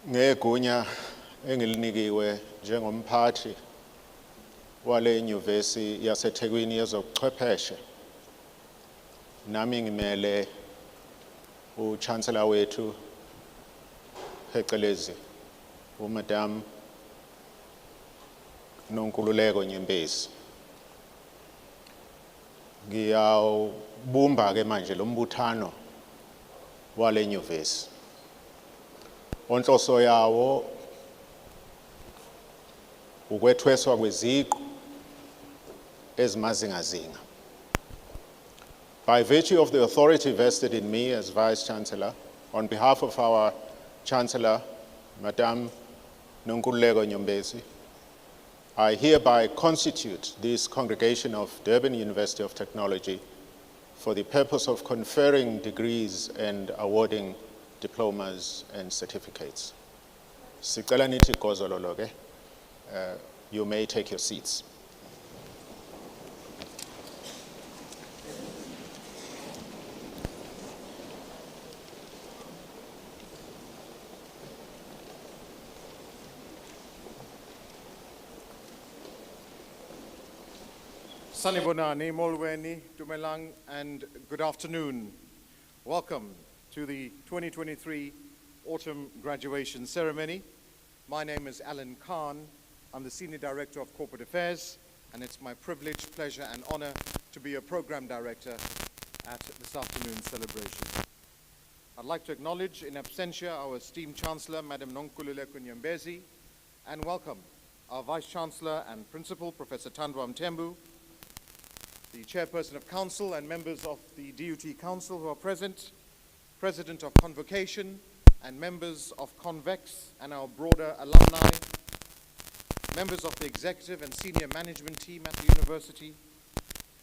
Ngegunya engilinikiwe njengomphathi wale nyuvesi yaseThekwini yezobuchwepheshe, nami ngimele uchancellor wethu phecelezi uMadam Nonkululeko Nyembezi. Ngiyawubumba ke manje lo mbuthano wale nyuvesi. Onhloso yawo ukwethweswa kweziqu ezimazingazinga. By virtue of the authority vested in me as Vice Chancellor, on behalf of our Chancellor, Madam Nonkululeko Nyembezi, I hereby constitute this congregation of Durban University of Technology for the purpose of conferring degrees and awarding diplomas and certificates. Sicela nithi gozololo ke. You may take your seats. Sanibonani, Molweni, Dumelang, and good afternoon. Welcome to the 2023 Autumn Graduation Ceremony. My name is Alan Khan. I'm the Senior Director of Corporate Affairs, and it's my privilege, pleasure, and honor to be a Program Director at this afternoon's celebration. I'd like to acknowledge in absentia our esteemed Chancellor, Madam Nonkululeko Nyembezi, and welcome our Vice Chancellor and Principal, Professor Thandwa Mthembu, the Chairperson of Council and members of the DUT Council who are present, President of Convocation and members of Convex and our broader alumni, members of the executive and senior management team at the university,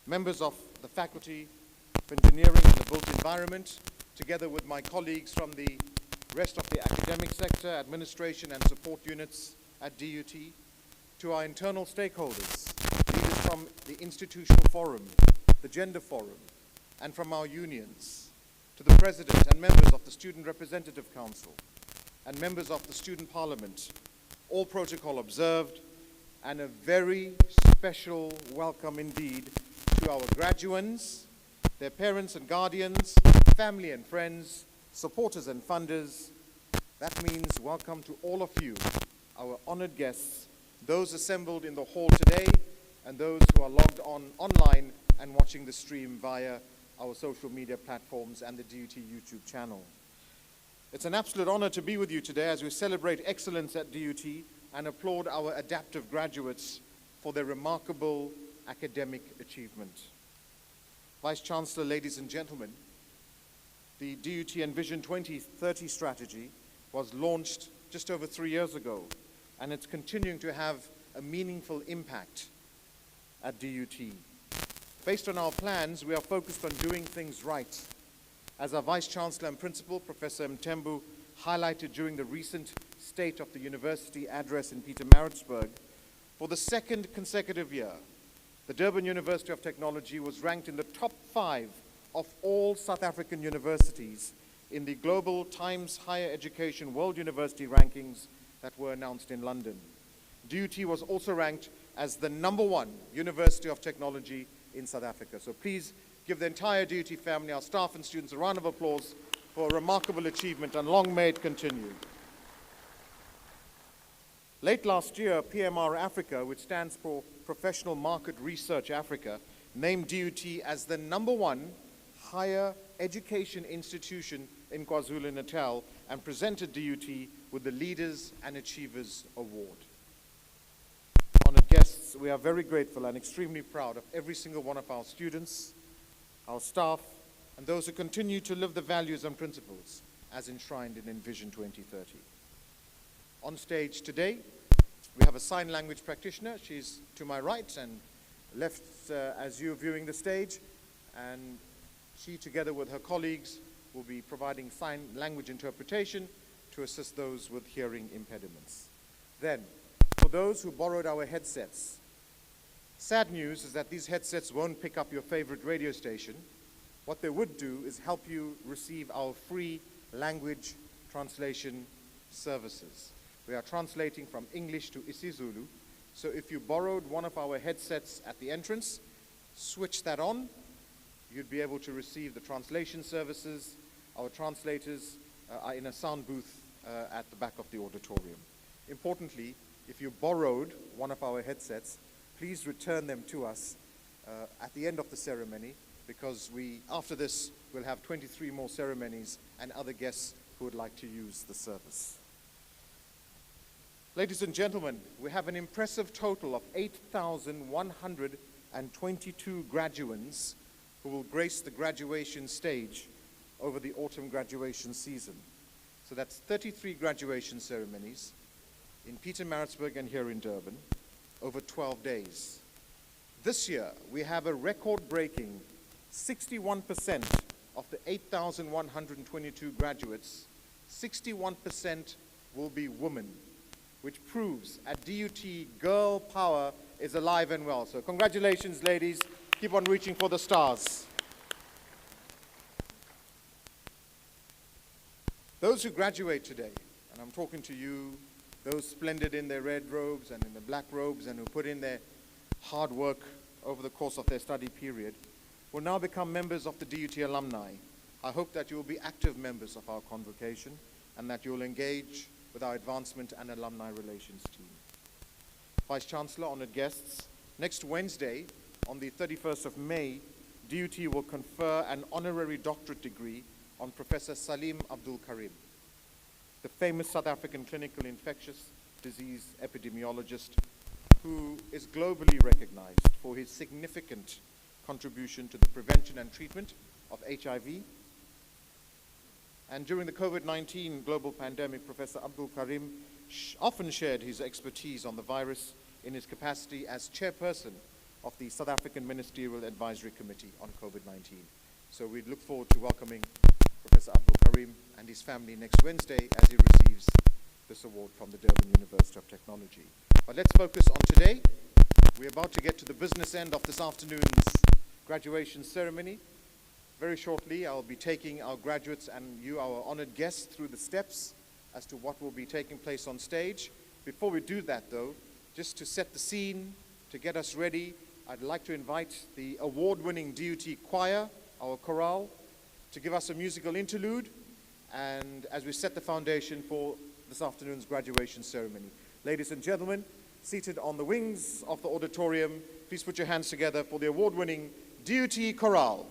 members of the Faculty of Engineering and the Built Environment, together with my colleagues from the rest of the academic sector, administration and support units at DUT, to our internal stakeholders, leaders from the Institutional Forum, the Gender Forum, and from our unions, to the President and members of the Student Representative Council, and members of the Student Parliament, all protocol observed, and a very special welcome indeed to our graduands, their parents and guardians, family and friends, supporters and funders. That means welcome to all of you, our honored guests, those assembled in the hall today, and those who are logged on online and watching the stream via our social media platforms and the DUT YouTube channel. It's an absolute honor to be with you today as we celebrate excellence at DUT and applaud our adaptive graduates for their remarkable academic achievement. Vice Chancellor, ladies and gentlemen, the DUT Envision 2030 strategy was launched just over 3 years ago, and it's continuing to have a meaningful impact at DUT. Based on our plans, we are focused on doing things right. As our Vice Chancellor and Principal, Professor Mthembu, highlighted during the recent State of the University address in Pietermaritzburg, for the second consecutive year, the Durban University of Technology was ranked in the top 5 of all South African universities in the Global Times Higher Education World University Rankings that were announced in London. DUT was also ranked as the #1 University of Technology in South Africa. So please give the entire DUT family, our staff and students, a round of applause for a remarkable achievement, and long may it continue. Late last year, PMR Africa, which stands for Professional Market Research Africa, named DUT as the #1 higher education institution in KwaZulu-Natal and presented DUT with the Leaders and Achievers Award. Honored guests, we are very grateful and extremely proud of every single one of our students, our staff, and those who continue to live the values and principles as enshrined in Envision 2030. On stage today, we have a sign language practitioner. She's to my right and left as you're viewing the stage, and she, together with her colleagues, will be providing sign language interpretation to assist those with hearing impediments. Then, for those who borrowed our headsets, sad news is that these headsets won't pick up your favorite radio station. What they would do is help you receive our free language translation services. We are translating from English to isiZulu, so if you borrowed one of our headsets at the entrance, switch that on. You'd be able to receive the translation services. Our translators are in a sound booth at the back of the auditorium. Importantly, if you borrowed one of our headsets, please return them to us at the end of the ceremony, because after this, we'll have 23 more ceremonies and other guests who would like to use the service. Ladies and gentlemen, we have an impressive total of 8,122 graduands who will grace the graduation stage over the autumn graduation season. So that's 33 graduation ceremonies in Pietermaritzburg and here in Durban over 12 days. This year, we have a record-breaking 61% of the 8,122 graduates, 61% will be women, which proves at DUT, girl power is alive and well. So congratulations, ladies. Keep on reaching for the stars. Those who graduate today, and I'm talking to you, those splendid in their red robes and in the black robes and who put in their hard work over the course of their study period, will now become members of the DUT alumni. I hope that you will be active members of our convocation and that you will engage with our advancement and alumni relations team. Vice-Chancellor, honored guests, next Wednesday, on the 31st of May, DUT will confer an honorary doctorate degree on Professor Salim Abdul Karim, the famous South African clinical infectious disease epidemiologist who is globally recognized for his significant contribution to the prevention and treatment of HIV. And during the COVID-19 global pandemic, Professor Abdul Karim often shared his expertise on the virus in his capacity as chairperson of the South African Ministerial Advisory Committee on COVID-19. So we look forward to welcoming Professor Abdul Karim and his family next Wednesday as he receives this award from the Durban University of Technology. But let's focus on today. We're about to get to the business end of this afternoon's graduation ceremony. Very shortly, I'll be taking our graduates and you, our honored guests, through the steps as to what will be taking place on stage. Before we do that, though, just to set the scene, to get us ready, I'd like to invite the award-winning DUT choir, our chorale, to give us a musical interlude, and as we set the foundation for this afternoon's graduation ceremony. Ladies and gentlemen, seated on the wings of the auditorium, please put your hands together for the award-winning DUT chorale.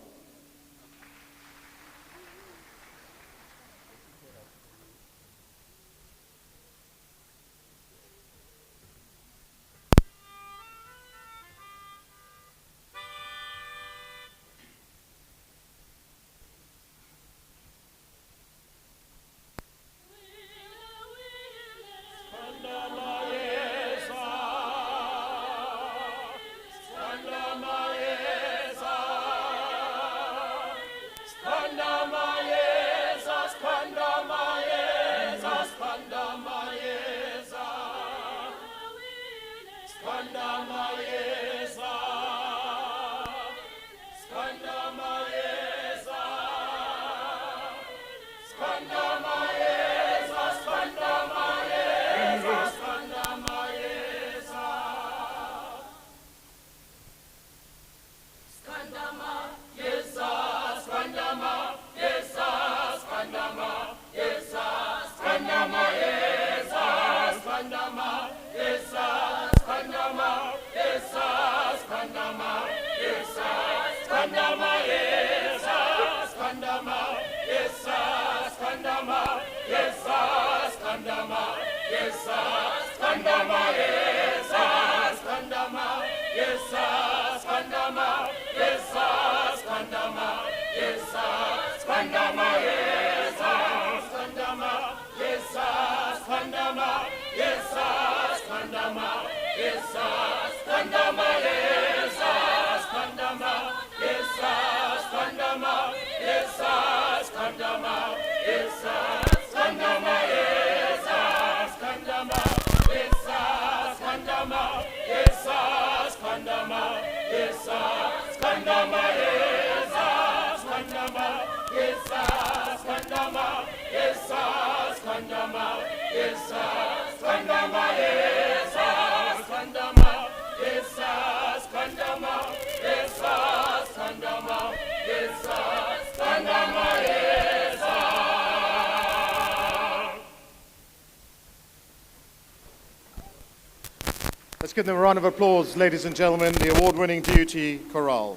Let's give them a round of applause, ladies and gentlemen, the award-winning DUT chorale.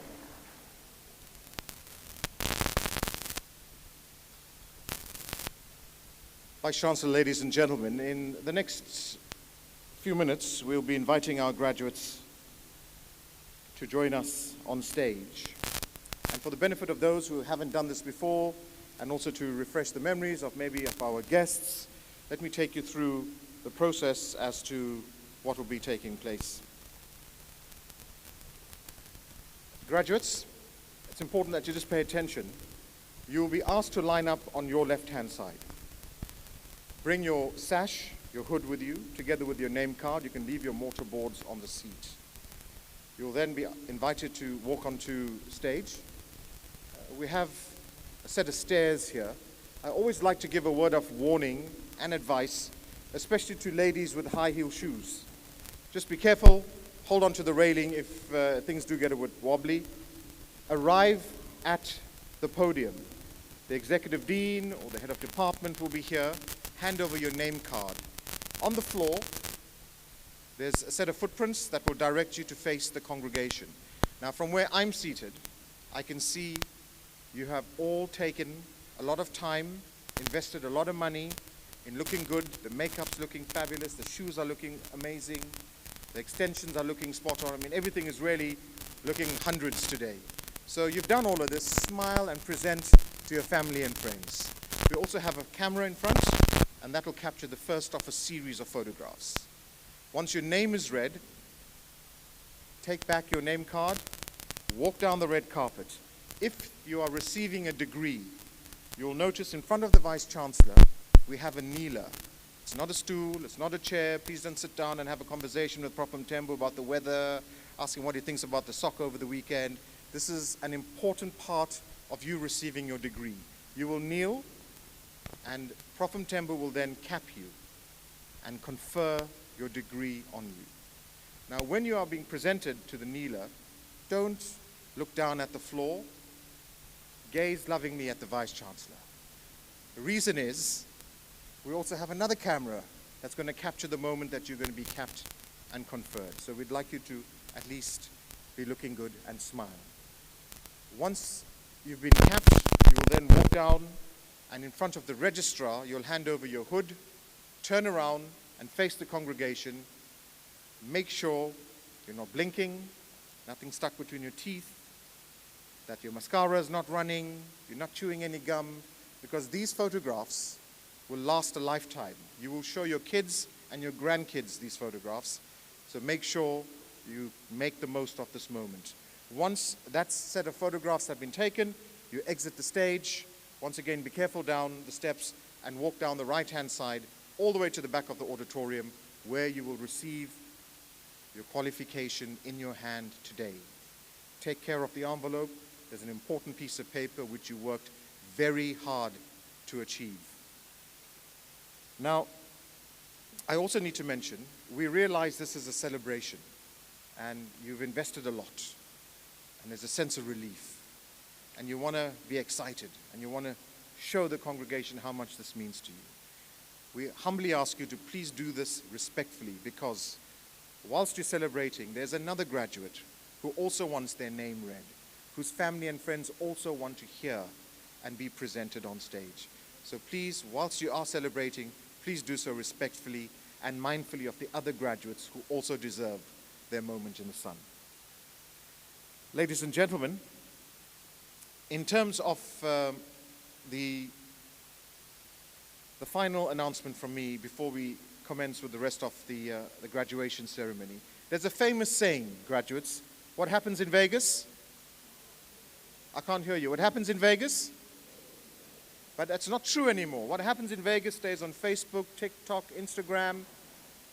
Vice Chancellor, ladies and gentlemen, in the next few minutes, we'll be inviting our graduates to join us on stage. And for the benefit of those who haven't done this before, and also to refresh the memories of maybe of our guests, let me take you through the process as to what will be taking place. Graduates, it's important that you just pay attention. You will be asked to line up on your left-hand side. Bring your sash, your hood with you, together with your name card. You can leave your mortarboards on the seat. You'll then be invited to walk onto stage. We have a set of stairs here. I always like to give a word of warning and advice, especially to ladies with high heel shoes. Just be careful, hold on to the railing if things do get a bit wobbly. Arrive at the podium. The executive dean or the head of department will be here. Hand over your name card. On the floor, there's a set of footprints that will direct you to face the congregation. Now, from where I'm seated, I can see you have all taken a lot of time, invested a lot of money in looking good. The makeup's looking fabulous. The shoes are looking amazing. The extensions are looking spot on. I mean, everything is really looking hundreds today. So you've done all of this. Smile and present to your family and friends. We also have a camera in front, and that will capture the first of a series of photographs. Once your name is read, take back your name card, walk down the red carpet. If you are receiving a degree, you'll notice in front of the Vice Chancellor, we have a kneeler. It's not a stool, it's not a chair. Please don't sit down and have a conversation with Prof. Mthembu about the weather, asking what he thinks about the soccer over the weekend. This is an important part of you receiving your degree. You will kneel, and Prof. Mthembu will then cap you and confer your degree on you. Now, when you are being presented to the kneeler, don't look down at the floor. Gaze lovingly at the Vice Chancellor. The reason is, we also have another camera that's going to capture the moment that you're going to be capped and conferred. So we'd like you to at least be looking good and smile. Once you've been capped, you will then walk down, and in front of the registrar, you'll hand over your hood, turn around and face the congregation. Make sure you're not blinking, nothing stuck between your teeth, that your mascara is not running, you're not chewing any gum, because these photographs will last a lifetime. You will show your kids and your grandkids these photographs, so make sure you make the most of this moment. Once that set of photographs have been taken, you exit the stage. Once again, be careful down the steps and walk down the right-hand side all the way to the back of the auditorium, where you will receive your qualification in your hand today. Take care of the envelope. There's an important piece of paper which you worked very hard to achieve. Now, I also need to mention, we realize this is a celebration, and you've invested a lot, and there's a sense of relief, and you want to be excited, and you want to show the congregation how much this means to you. We humbly ask you to please do this respectfully, because whilst you're celebrating, there's another graduate who also wants their name read, whose family and friends also want to hear and be presented on stage. So please, whilst you are celebrating, please do so respectfully and mindfully of the other graduates who also deserve their moment in the sun. Ladies and gentlemen, In terms of the final announcement from me before we commence with the rest of the graduation ceremony, there's a famous saying, graduates: what happens in Vegas? I can't hear you. What happens in Vegas? But that's not true anymore. What happens in Vegas stays on Facebook, TikTok, Instagram,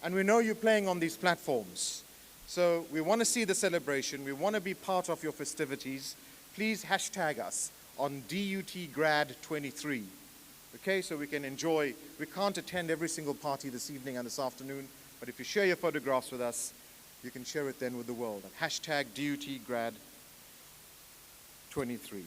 and we know you're playing on these platforms. So we want to see the celebration. We want to be part of your festivities. Please hashtag us on DUT Grad 23. Okay, so we can enjoy. We can't attend every single party this evening and this afternoon, but if you share your photographs with us, you can share it then with the world. Hashtag DUT Grad 23.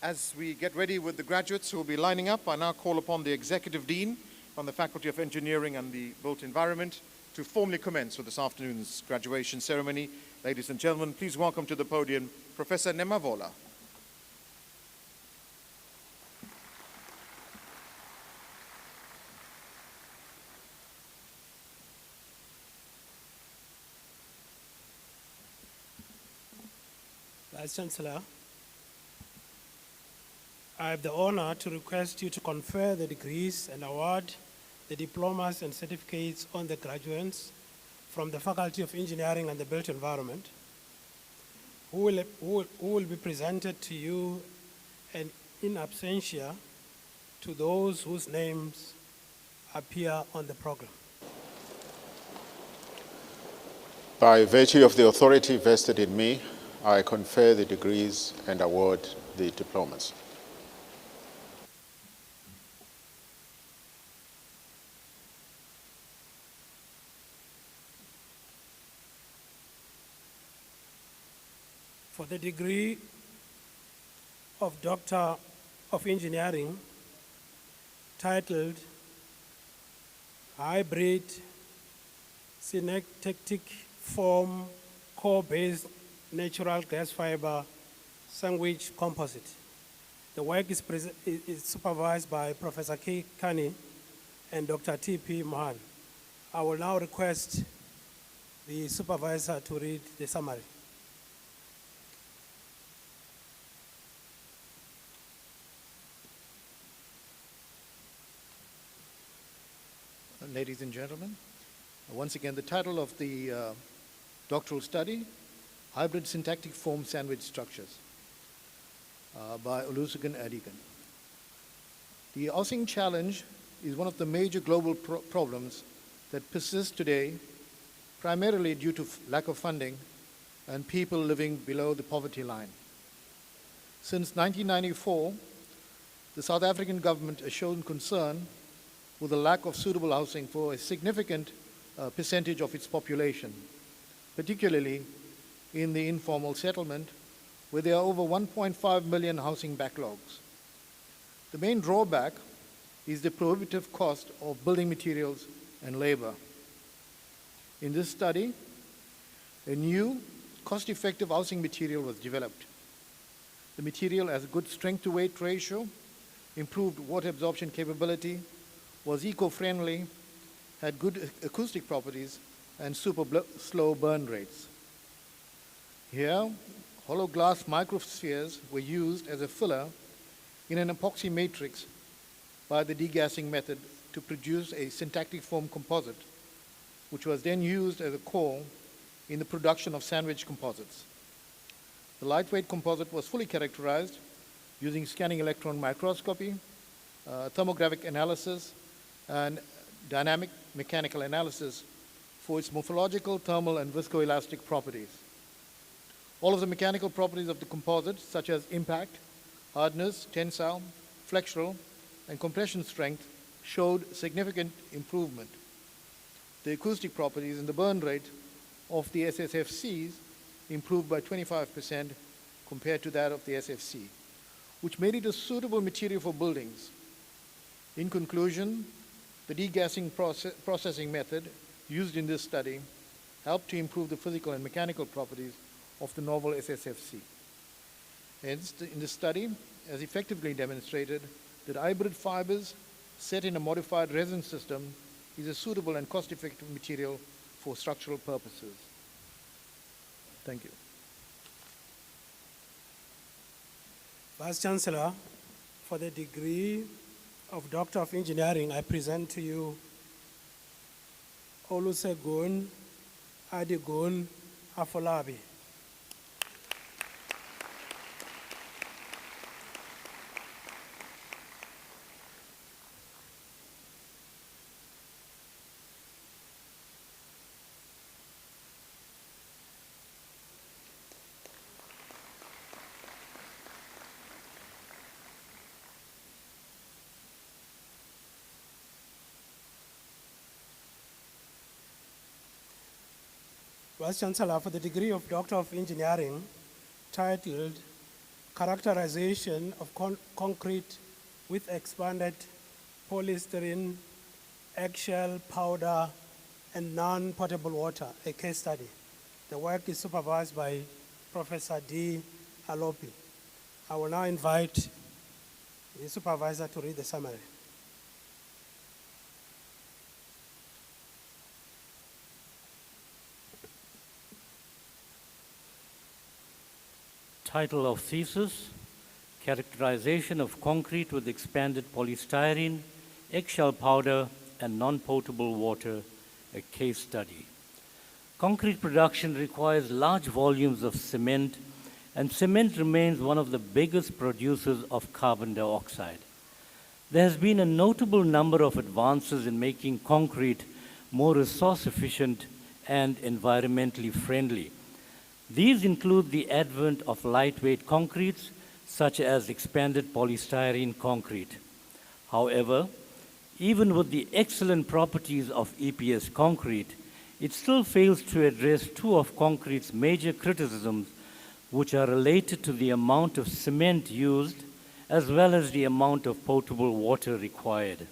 As we get ready with the graduates who will be lining up, I now call upon the Executive Dean from the Faculty of Engineering and the Built Environment to formally commence with this afternoon's graduation ceremony. Ladies and gentlemen, please welcome to the podium Professor Nemavola. Vice Chancellor, I have the honor to request you to confer the degrees and award the diplomas and certificates on the graduates from the Faculty of Engineering and the Built Environment, who will be presented to you and in absentia to those whose names appear on the program. By virtue of the authority vested in me, I confer the degrees and award the diplomas. For the degree of Doctor of Engineering, titled Hybrid Syntactic Form Core-Based Natural Gas Fiber Sandwich Composite. The work is supervised by Professor K. Kani and Dr. T.P. Mohan. I will now request the supervisor to read the summary. Ladies and gentlemen, once again, the title of the doctoral study, Hybrid Syntactic Foam Sandwich Structures, by Olusegun Adigan. The housing challenge is one of the major global problems that persists today, primarily due to lack of funding and people living below the poverty line. Since 1994, the South African government has shown concern with the lack of suitable housing for a significant percentage of its population, particularly in the informal settlement, where there are over 1.5 million housing backlogs. The main drawback is the prohibitive cost of building materials and labor. In this study, a new cost-effective housing material was developed. The material has a good strength-to-weight ratio, improved water absorption capability, was eco-friendly, had good acoustic properties, and super slow burn rates. Here, hollow glass microspheres were used as a filler in an epoxy matrix by the degassing method to produce a syntactic foam composite, which was then used as a core in the production of sandwich composites. The lightweight composite was fully characterized using scanning electron microscopy, thermographic analysis, and dynamic mechanical analysis for its morphological, thermal, and viscoelastic properties. All of the mechanical properties of the composite, such as impact, hardness, tensile, flexural, and compression strength, showed significant improvement. The acoustic properties and the burn rate of the SSFCs improved by 25% compared to that of the SFC, which made it a suitable material for buildings. In conclusion, the degassing processing method used in this study helped to improve the physical and mechanical properties of the novel SSFC. Hence, in this study, has effectively demonstrated that hybrid fibers set in a modified resin system is a suitable and cost-effective material for structural purposes. Thank you. Vice Chancellor, for the degree of Doctor of Engineering, I present to you Olusegun Adigun Afolabi. Vice Chancellor, for the degree of Doctor of Engineering, titled Characterization of Concrete with Expanded Polystyrene, Eggshell, Powder, and Non-Potable Water, a case study. The work is supervised by Professor D. Alopi. I will now invite the supervisor to read the summary. Title of thesis, Characterization of Concrete with Expanded Polystyrene, Eggshell Powder, and Non-Potable Water, a case study. Concrete production requires large volumes of cement, and cement remains one of the biggest producers of carbon dioxide. There has been a notable number of advances in making concrete more resource efficient and environmentally friendly. These include the advent of lightweight concretes, such as expanded polystyrene concrete. However, even with the excellent properties of EPS concrete, it still fails to address two of concrete's major criticisms, which are related to the amount of cement used, as well as the amount of potable water required.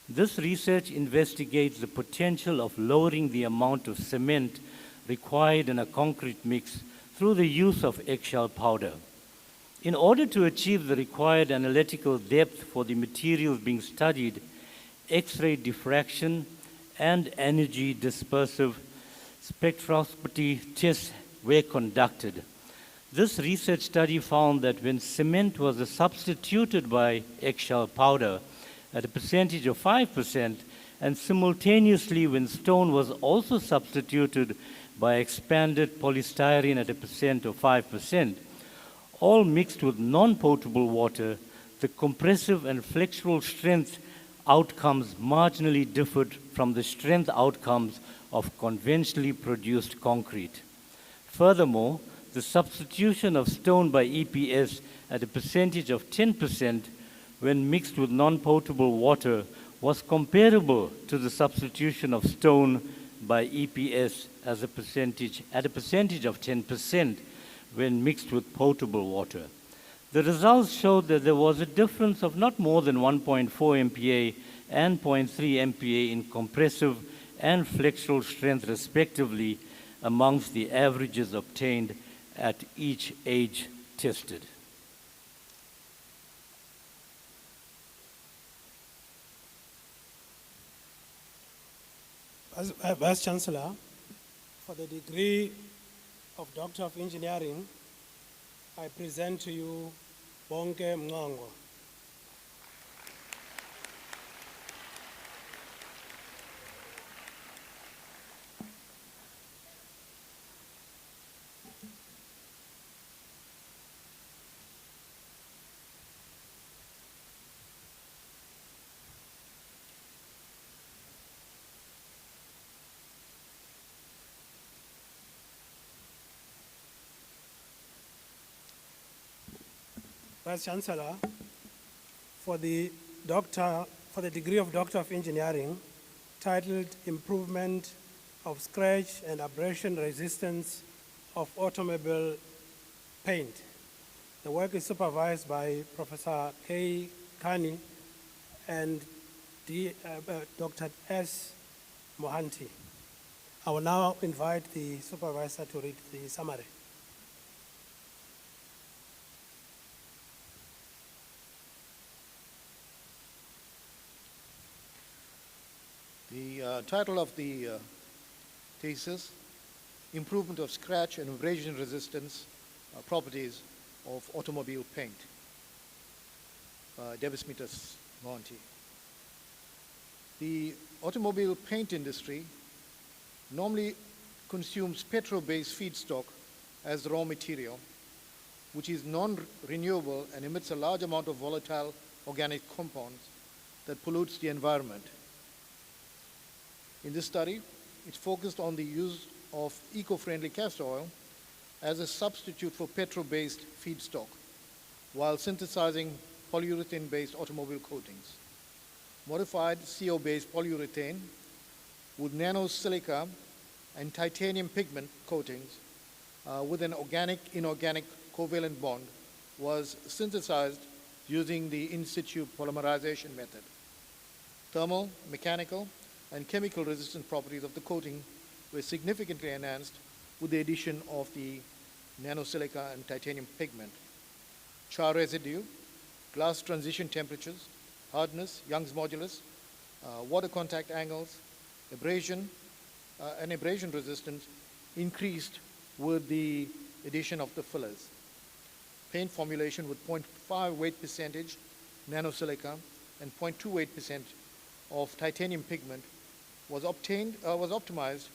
This research investigates the potential of lowering the amount of cement required in a concrete mix through the use of eggshell powder. In order to achieve the required analytical depth for the materials being studied, X-ray diffraction and energy dispersive spectroscopy tests were conducted. This research study found that when cement was substituted by eggshell powder at a percentage of 5%, and simultaneously when stone was also substituted by expanded polystyrene at a percent of 5%, all mixed with non-potable water, the compressive and flexural strength outcomes marginally differed from the strength outcomes of conventionally produced concrete. Furthermore, the substitution of stone by EPS at a percentage of 10% when mixed with non-potable water was comparable to the substitution of stone by EPS at a percentage of 10% when mixed with potable water. The results showed that there was a difference of not more than 1.4 MPa and 0.3 MPa in compressive and flexural strength respectively amongst the averages obtained at each age tested. Vice Chancellor, for the degree of Doctor of Engineering, I present to you Bonke Mngango. Vice Chancellor, for the degree of Doctor of Engineering, titled Improvement of Scratch and Abrasion Resistance of Automobile Paint. The work is supervised by Professor K. Kani and Dr. S. Mohanty. I will now invite the supervisor to read the summary. The title of the thesis, Improvement of Scratch and Abrasion Resistance Properties of Automobile Paint. Davis Meters Monty. The automobile paint industry normally consumes petrol-based feedstock as raw material, which is non-renewable and emits a large amount of volatile organic compounds that pollutes the environment. In this study, it focused on the use of eco-friendly castor oil as a substitute for petrol-based feedstock while synthesizing polyurethane-based automobile coatings. Modified CO-based polyurethane with nanosilica and titanium pigment coatings with an organic-inorganic covalent bond was synthesized using the in-situ polymerization method. Thermal, mechanical, and chemical resistant properties of the coating were significantly enhanced with the addition of the nanosilica and titanium pigment. Char residue, glass transition temperatures, hardness, Young's modulus, water contact angles, abrasion, and abrasion resistance increased with the addition of the fillers. Paint formulation with 0.5 weight percentage nanosilica and 0.28% of titanium pigment was optimized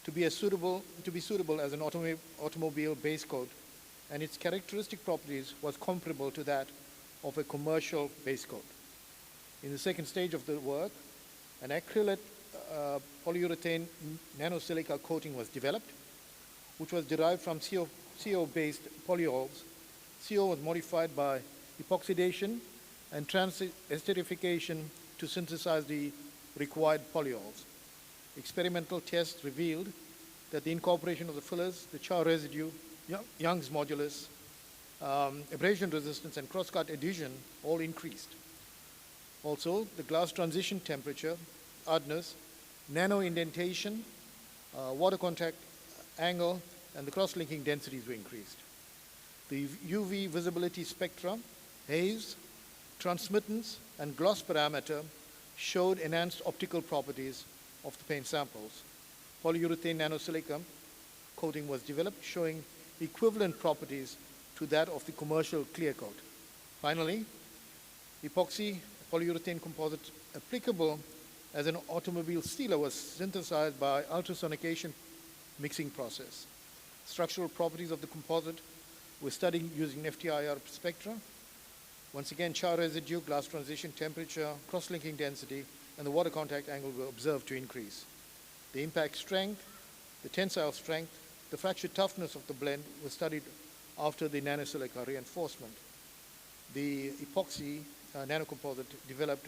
to be suitable as an automobile base coat, and its characteristic properties was comparable to that of a commercial base coat. In the second stage of the work, an acrylate polyurethane nanosilica coating was developed, which was derived from CO-based polyols. CO was modified by epoxidation and transesterification to synthesize the required polyols. Experimental tests revealed that the incorporation of the fillers, the char residue, Young's modulus, abrasion resistance, and crosscut adhesion all increased. Also, the glass transition temperature, hardness, nano indentation, water contact angle, and the cross-linking densities were increased. The UV visibility spectra, haze, transmittance, and gloss parameter showed enhanced optical properties of the paint samples. Polyurethane nanosilica coating was developed, showing equivalent properties to that of the commercial clear coat. Finally, epoxy polyurethane composite applicable as an automobile sealer was synthesized by ultrasonication mixing process. Structural properties of the composite were studied using FTIR spectra. Once again, char residue, glass transition temperature, cross-linking density, and the water contact angle were observed to increase. The impact strength, the tensile strength, the fracture toughness of the blend were studied after the nanosilica reinforcement. The epoxy nanocomposite developed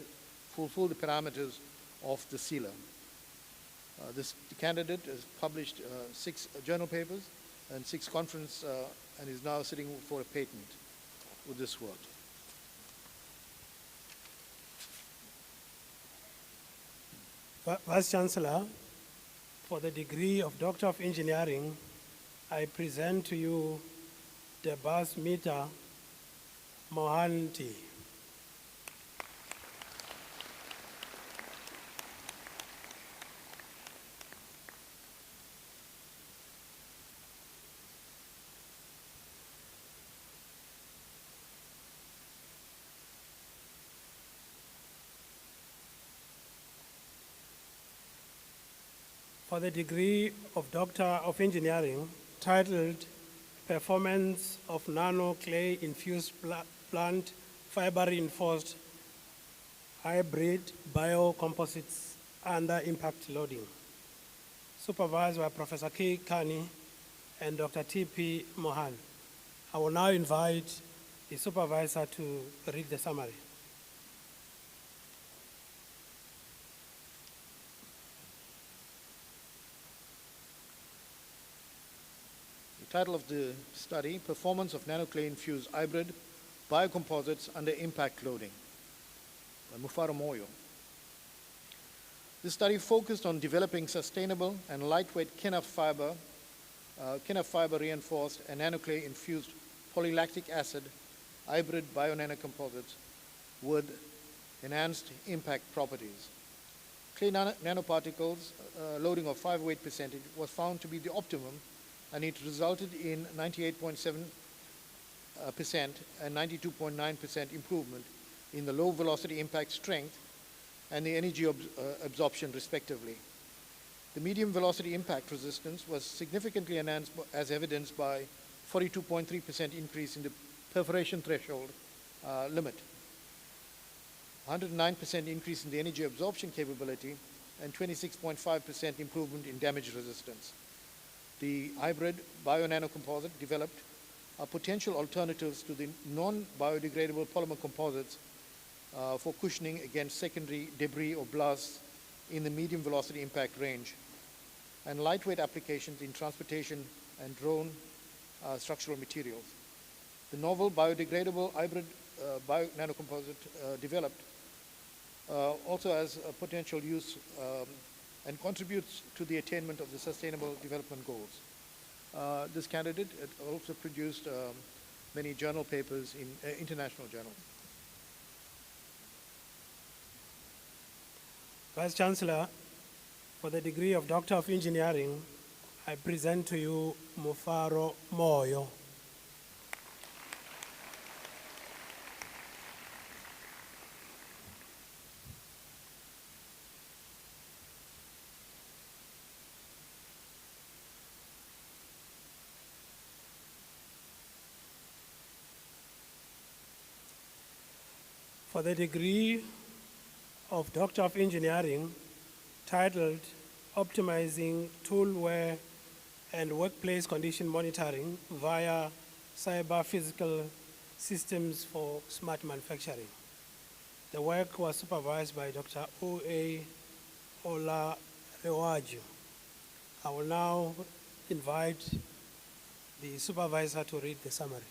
fulfilled the parameters of the sealer. The candidate has published 6 journal papers and 6 conference and is now sitting for a patent with this work. Vice Chancellor, for the degree of Doctor of Engineering, I present to you Davis Meters Monty. For the degree of Doctor of Engineering, titled Performance of Nano Clay Infused Plant Fiber Reinforced Hybrid Biocomposites Under Impact Loading, supervised by Professor K. Kani and Dr. T.P. Mohan. I will now invite the supervisor to read the summary. Title of the study, Performance of Nanoclay-Infused Hybrid Biocomposites Under Impact Loading, by Mufaro Moyo. This study focused on developing sustainable and lightweight Kenner fiber reinforced and nanoclay-infused polylactic acid hybrid bio-nanocomposites with enhanced impact properties. Clay nanoparticles loading of 5 weight percentage was found to be the optimum, and it resulted in 98.7% and 92.9% improvement in the low velocity impact strength and the energy absorption respectively. The medium velocity impact resistance was significantly enhanced as evidenced by 42.3% increase in the perforation threshold limit, 109% increase in the energy absorption capability, and 26.5% improvement in damage resistance. The hybrid bio-nanocomposite developed are potential alternatives to the non-biodegradable polymer composites for cushioning against secondary debris or blasts in the medium velocity impact range, and lightweight applications in transportation and drone structural materials. The novel biodegradable hybrid bio-nanocomposite developed also has a potential use and contributes to the attainment of the Sustainable Development Goals. This candidate also produced many journal papers in international journals. Vice Chancellor, for the degree of Doctor of Engineering, I present to you Mufaro Moyo. For the degree of Doctor of Engineering, titled Optimizing Toolware and Workplace Condition Monitoring via Cyber Physical Systems for Smart Manufacturing. The work was supervised by Dr. O.A. Olarewaju. I will now invite the supervisor to read the summary.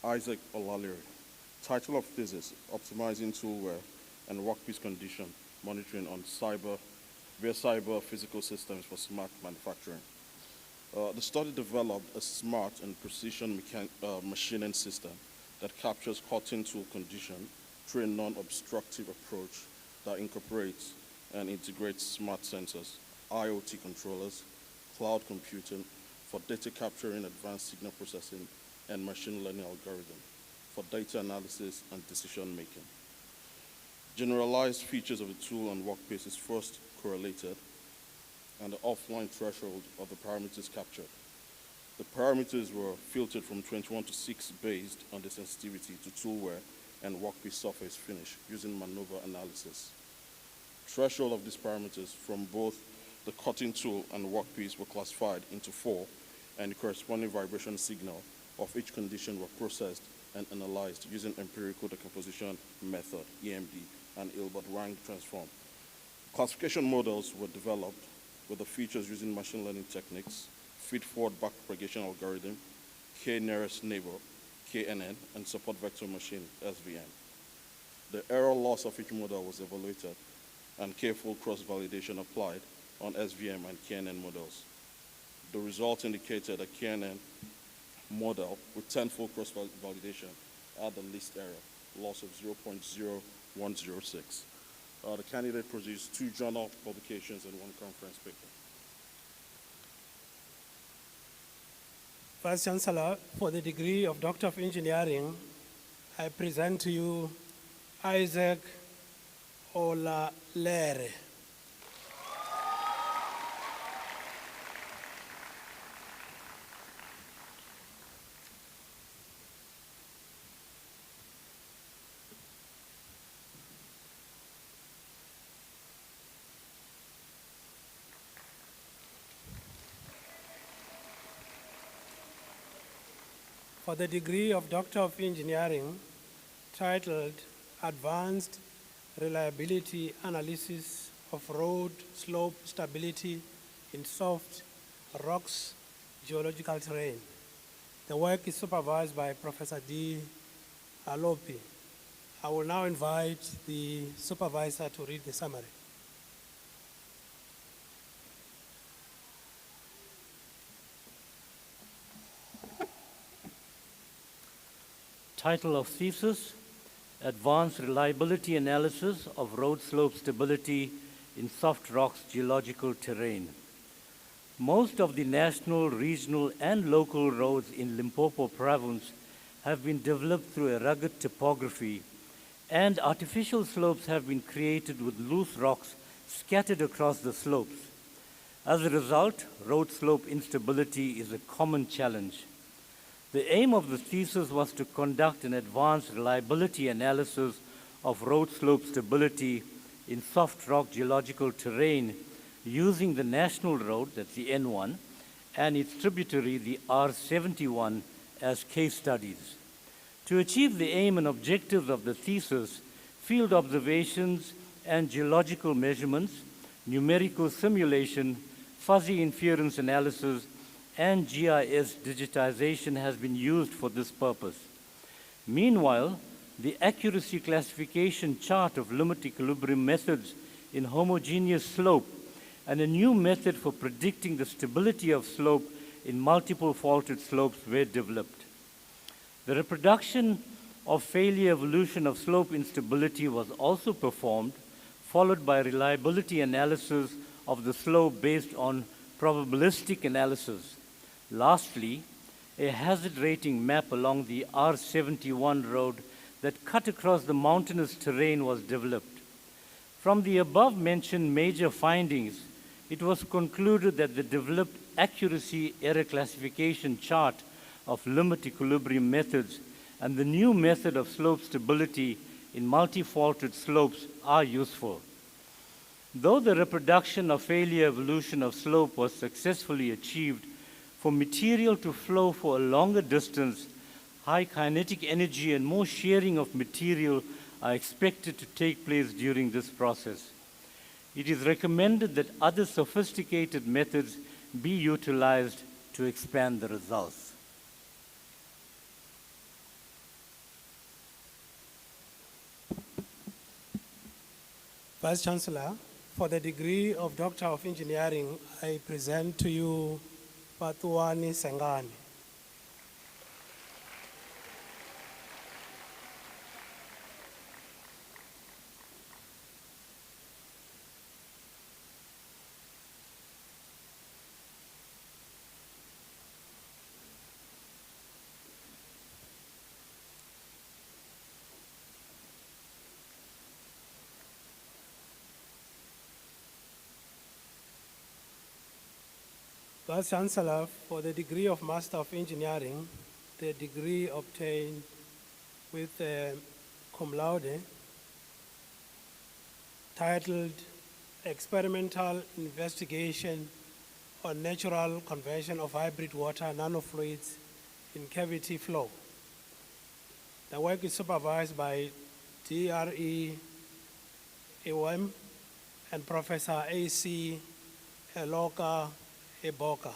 Isaac Olalere. Title of thesis, Optimizing Toolware and Workpiece Condition Monitoring on Cyber Physical Systems for Smart Manufacturing. The study developed a smart and precision machining system that captures cutting tool condition through a non-obstructive approach that incorporates and integrates smart sensors, IoT controllers, cloud computing for data capturing, advanced signal processing, and machine learning algorithm for data analysis and decision making. Generalized features of the tool and workpiece is first correlated, and the offline threshold of the parameters captured. The parameters were filtered from 21 to 6 based on the sensitivity to toolware and workpiece surface finish using maneuver analysis. Threshold of these parameters from both the cutting tool and workpiece were classified into 4, and the corresponding vibration signal of each condition were processed and analyzed using empirical decomposition method, EMD, and Hilbert-Wang transform. Classification models were developed with the features using machine learning techniques, feed-forward backpropagation algorithm, K-nearest neighbor, KNN, and support vector machine, SVM. The error loss of each model was evaluated, and K-fold cross-validation applied on SVM and KNN models. The results indicated a KNN model with 10-fold cross-validation had the least error, loss of 0.0106. The candidate produced 2 journal publications and 1 conference paper. Vice Chancellor, for the degree of Doctor of Engineering, I present to you Isaac Olalere. For the degree of Doctor of Engineering, titled Advanced Reliability Analysis of Road Slope Stability in Soft Rocks Geological Terrain. The work is supervised by Professor D. Alopi. I will now invite the supervisor to read the summary. Title of thesis, Advanced Reliability Analysis of Road Slope Stability in soft rocks geological terrain. Most of the national, regional, and local roads in Limpopo province have been developed through a rugged topography, and artificial slopes have been created with loose rocks scattered across the slopes. As a result, road slope instability is a common challenge. The aim of the thesis was to conduct an advanced reliability analysis of road slope stability in soft rock geological terrain using the national road, that's the N1, and its tributary, the R71, as case studies. To achieve the aim and objectives of the thesis, field observations and geological measurements, numerical simulation, fuzzy inference analysis, and GIS digitization has been used for this purpose. Meanwhile, the accuracy classification chart of limit equilibrium methods in homogeneous slope and a new method for predicting the stability of slope in multiple faulted slopes were developed. The reproduction of failure evolution of slope instability was also performed, followed by reliability analysis of the slope based on probabilistic analysis. Lastly, a hazard rating map along the R71 road that cut across the mountainous terrain was developed. From the above-mentioned major findings, it was concluded that the developed accuracy error classification chart of limit equilibrium methods and the new method of slope stability in multi-faulted slopes are useful. Though the reproduction of failure evolution of slope was successfully achieved, for material to flow for a longer distance, high kinetic energy and more shearing of material are expected to take place during this process. It is recommended that other sophisticated methods be utilized to expand the results. Vice Chancellor, for the degree of Doctor of Engineering, I present to you Patuani Sengani. Vice Chancellor, for the degree of Master of Engineering, the degree obtained with cum laude, titled Experimental Investigation on Natural Conversion of Hybrid Water Nanofluids in Cavity Flow. The work is supervised by DRE EWM and Professor A.C. Eloka Eboka.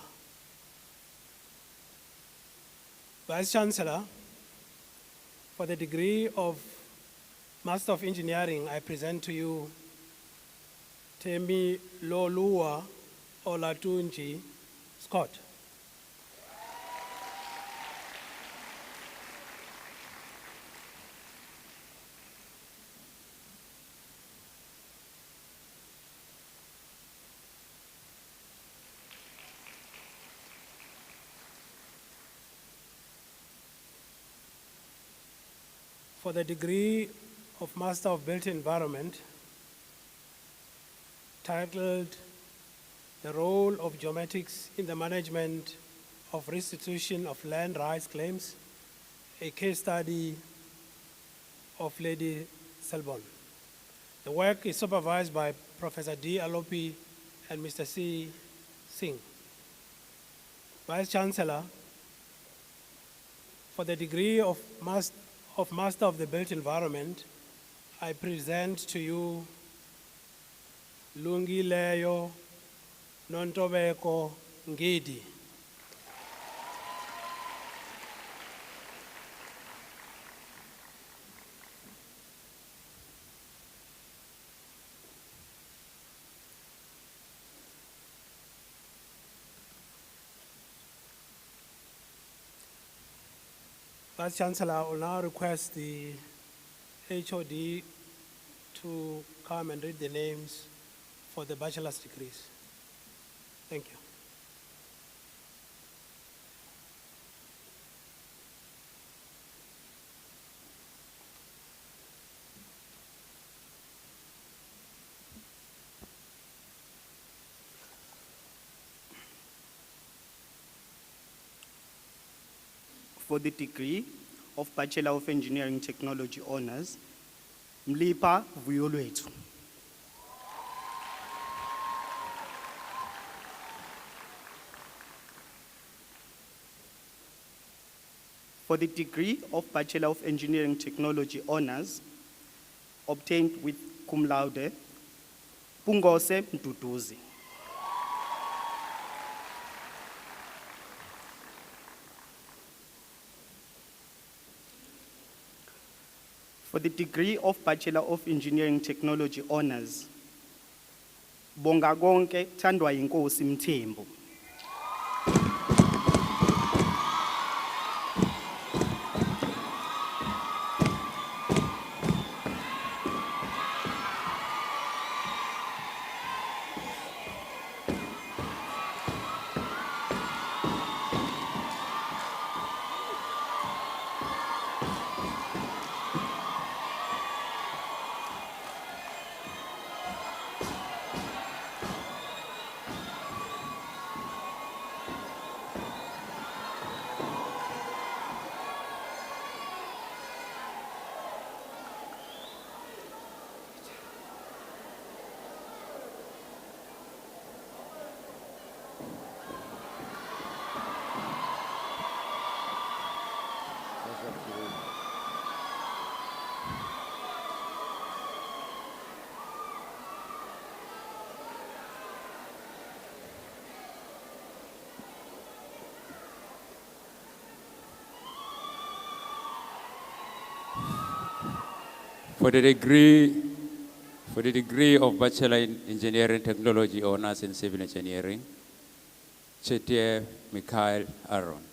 Vice Chancellor, for the degree of Master of Engineering, I present to you Temi Lolua Olatunji Scott. For the degree of Master of Built Environment, titled The Role of Geomatics in the Management of Restitution of Land Rights Claims, a case study of Lady Selbon. The work is supervised by Professor D. Alopi and Mr. C. Singh. Vice Chancellor, for the degree of Master of the Built Environment, I present to you Lungileyo Nontobeko Ngidi. Vice Chancellor, I will now request the HOD to come and read the names for the bachelor's degrees. Thank you. For the degree of Bachelor of Engineering Technology Honours, Mlipa Vuyolwethu. For the degree of Bachelor of Engineering Technology Honours, obtained with cum laude, Pungose Mduduzi. For the degree of Bachelor of Engineering Technology Honours, Bonga konke Thandwa Yinkosi Mthembu. For the degree of Bachelor in Engineering Technology Honours in Civil Engineering, Chetie Mikhail Aaron.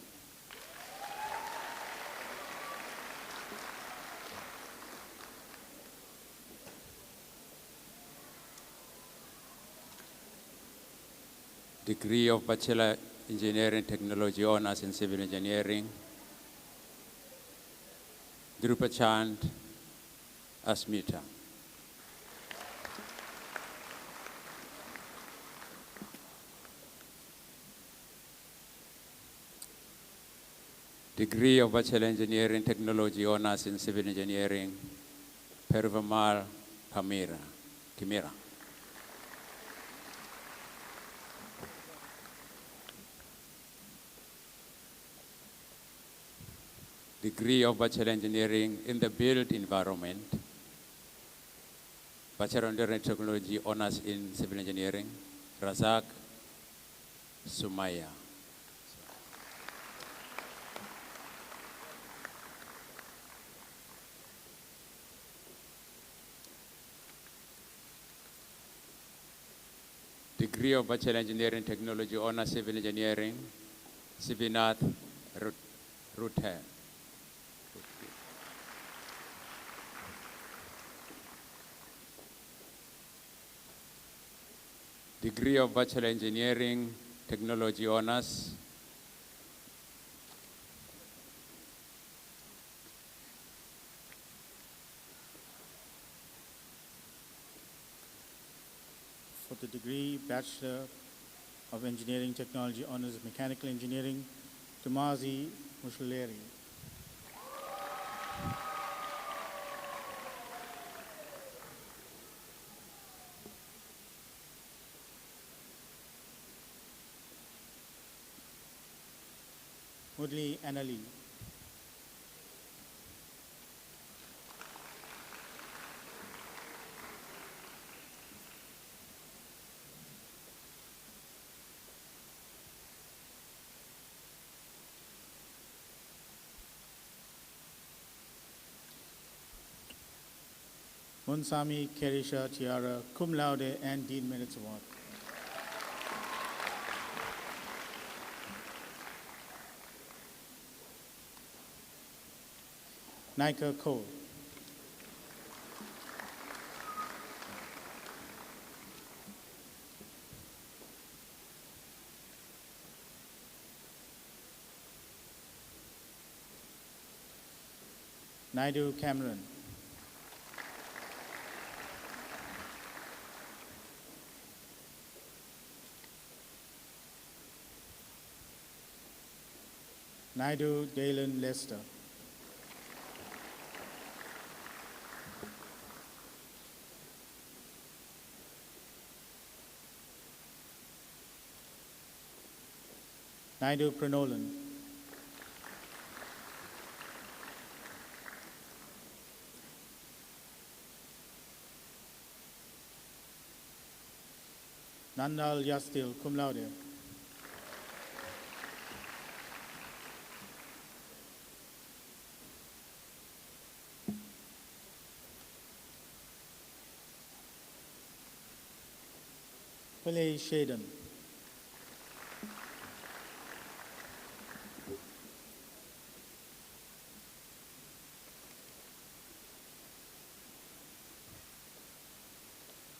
Degree of Bachelor Engineering Technology Honours in Civil Engineering, Drupachand Asmita. Degree of Bachelor Engineering Technology Honours in Civil Engineering, Pervamal Kimira. Degree of Bachelor Engineering in the Built Environment, Bachelor of Engineering Technology Honours in Civil Engineering, Razak Sumaya. Degree of Bachelor Engineering Technology Honours Civil Engineering, Sivinath Ruthe. Degree of Bachelor Engineering Technology Honours, for the degree Bachelor of Engineering Technology Honours Mechanical Engineering, Tumazi Mushuleri. Mudli Anali. Munsami Kerisha Tiara, cum laude and Dean Minutes Award. Nika Cole. Naidu Cameron. Naidu Dalen Lester. Naidu Pranolan. Nandal Yastil, cum laude. Pele Shaden.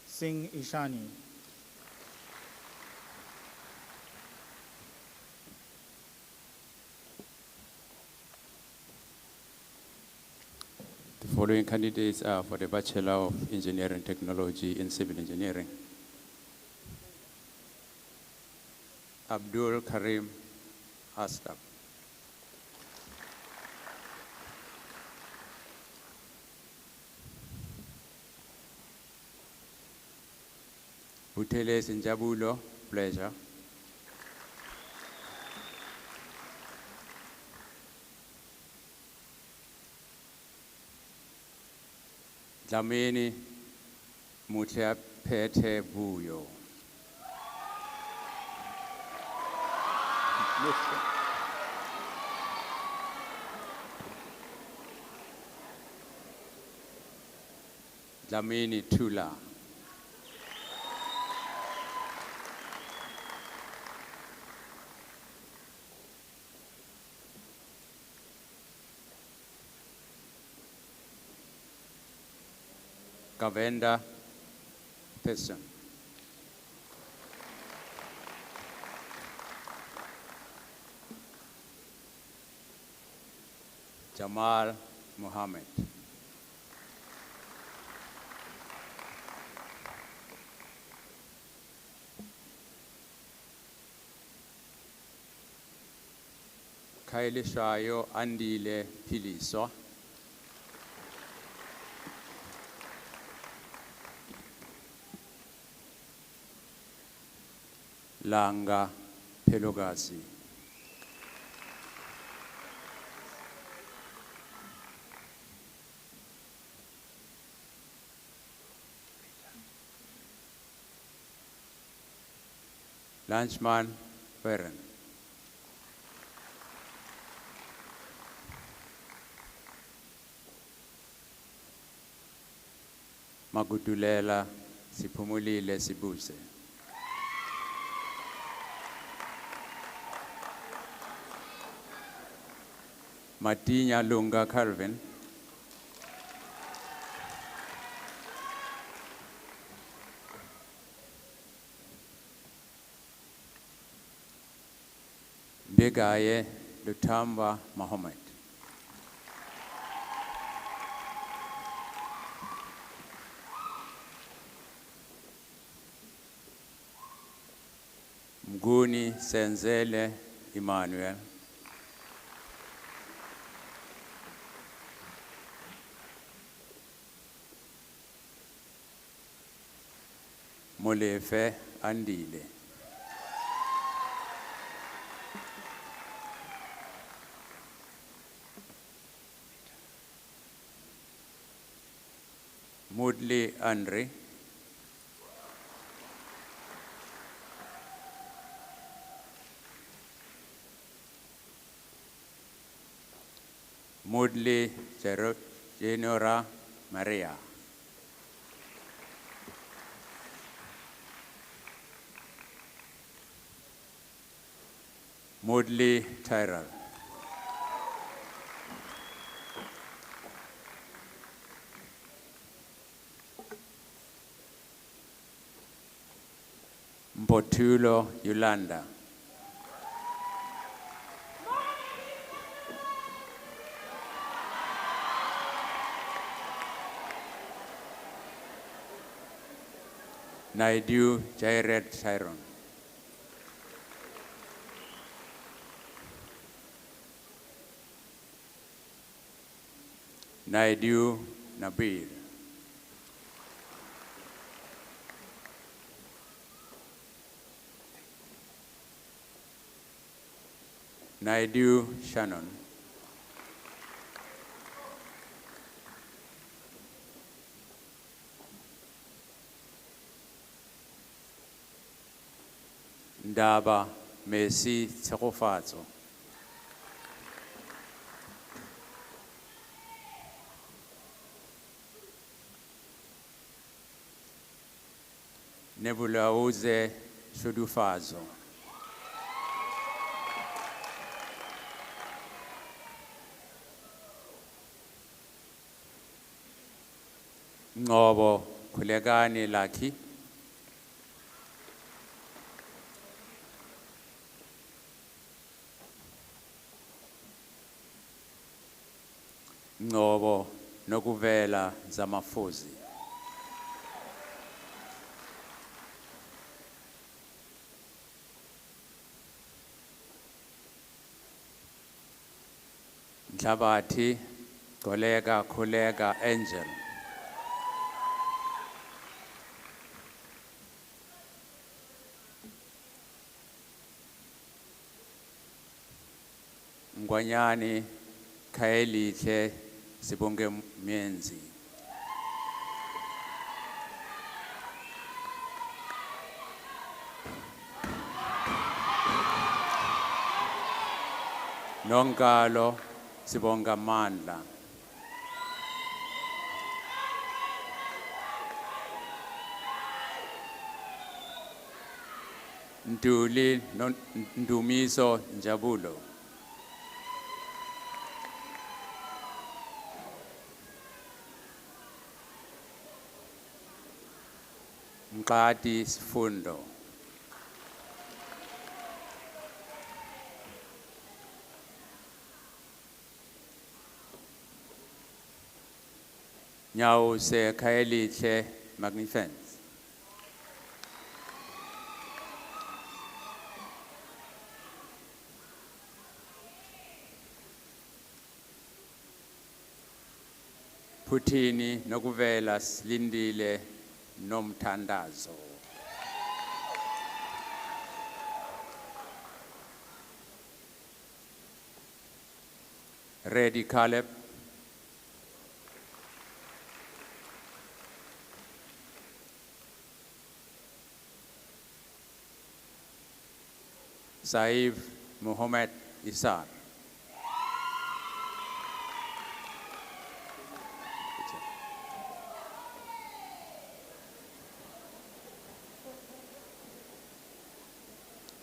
Singh Ishani. The following candidates are for the Bachelor of Engineering Technology in Civil Engineering. Abdul Karim Astab. Buteles Njabulo, pleasure. Dlamini Mutia Pete Buyo. Dlamini Tula. Gavenda Pearson. Jamal Mohammed. Kaili Shayo Andile Piliso. Langa Pelogasi. Lanchman Ferren. Magudulela Sipumulile Sibuse. Matinya Lunga Calvin. Begaye Lutamba Mohammed. Mguni Senzele Emmanuel. Molefe Andile. Mudli Andre. Mudli Genora Maria. Mudli Tyrell. Mpotulo Yolanda. Naidu Jaired Tyron. Naidu Nabil. Naidu Shannon. Ndaba Messi Tsekofatso. Nebulauze Shudufazo. Ngobo Kulegani Laki. Ngobo Nokuvela Zamafuzi. Nhlabati Kolega Angel. Ngwanyani Kaelihle Sibonge Mienzi. Nonkalo Sibonga Mandla. Ntuli Ndumiso Njabulo. Mqadi Sifundo. Nyau se Kaelihle Magnificence. Puthini Nokuvela Silindile Nomthandazo. Reddy Caleb. Saif Muhammad Isar.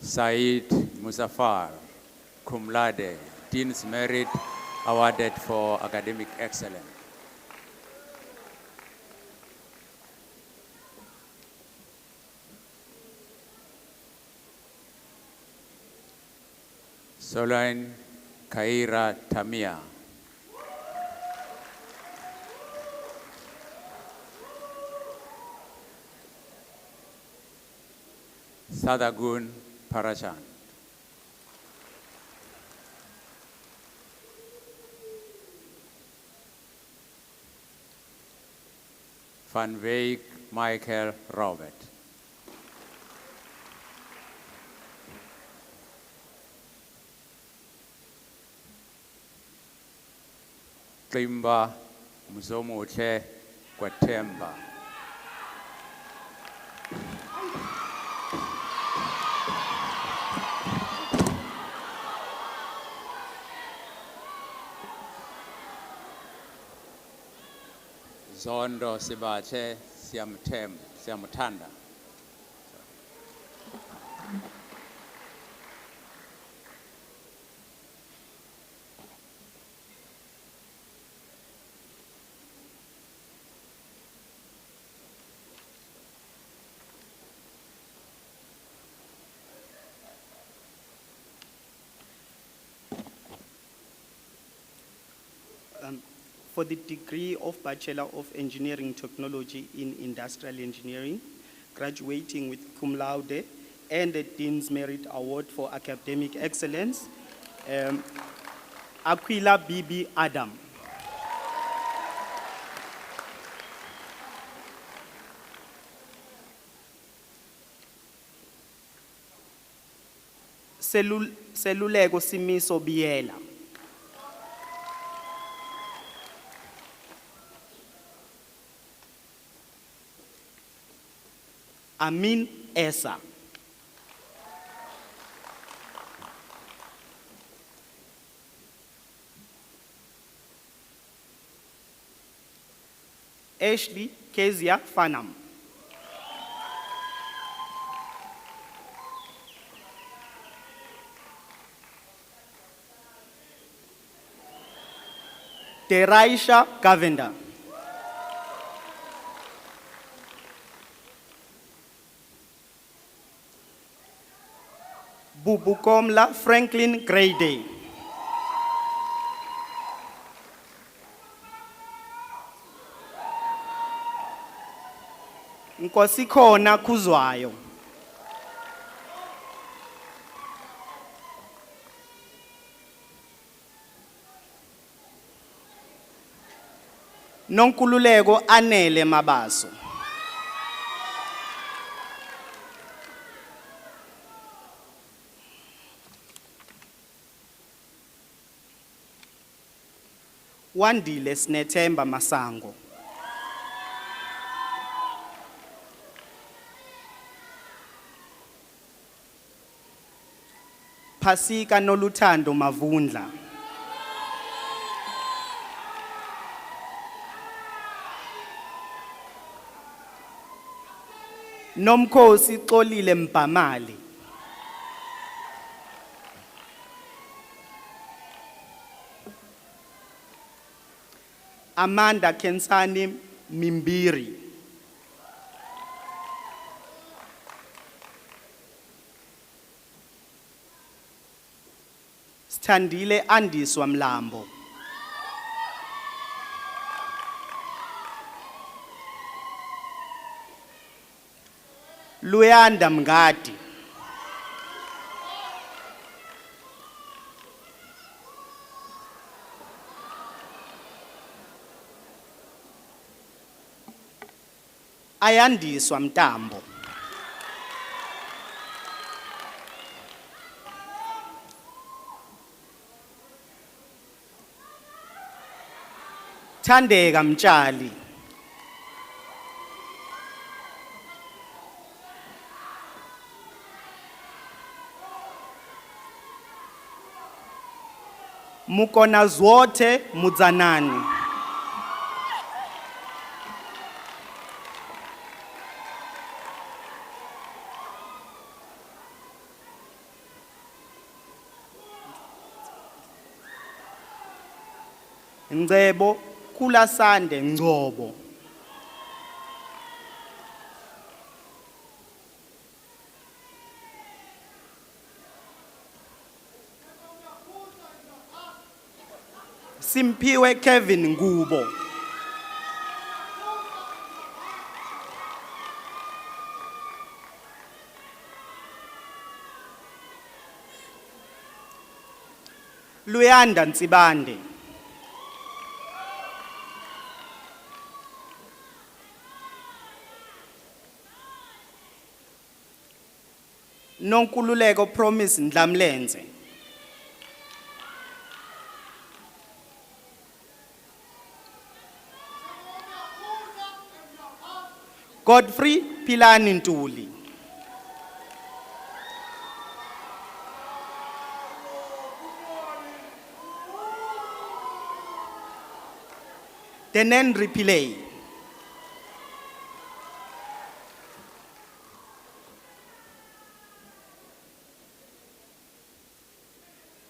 Said Muzaffar, cum laude, Dean's Merit awarded for academic excellence. Solan Kaira Tamia. Sadagun Parachan. Van Wyk Michael Robert. Klimba Mzomuhle Kwatemba. Zondo Sibache Siamutanda. For the degree of Bachelor of Engineering Technology in Industrial Engineering, graduating with cum laude and the Dean's Merit Award for Academic Excellence, Aquila Bibi Adam. Seluleko Simiso Biela. Amin Esa. Ashley Kezia Fanam. Teraisha Gavenda. Bubukomla Franklin Grady. Nkosikhona Kuzwayo. Nonkululeko Anele Mabaso. Wandile Snethemba Masango. Phasika Noluthando Mavundla. Nomkhosi Xolile Mbamali. Amanda Kensani Mimbiri. Standile Andiswa Mlambo. Luyanda Mngadi. Ayandiswa Mtambo. Thandeka Mtshali. Mukona Zwote Mudzanani. Ngcebo Kulasande Ngcobo. Simpiwe Kevin Ngubo. Luyanda Ntsibande. Nonkululeko Promise Ndlamlenze. Godfrey Pilani Ntuli. Tenenri Pillay.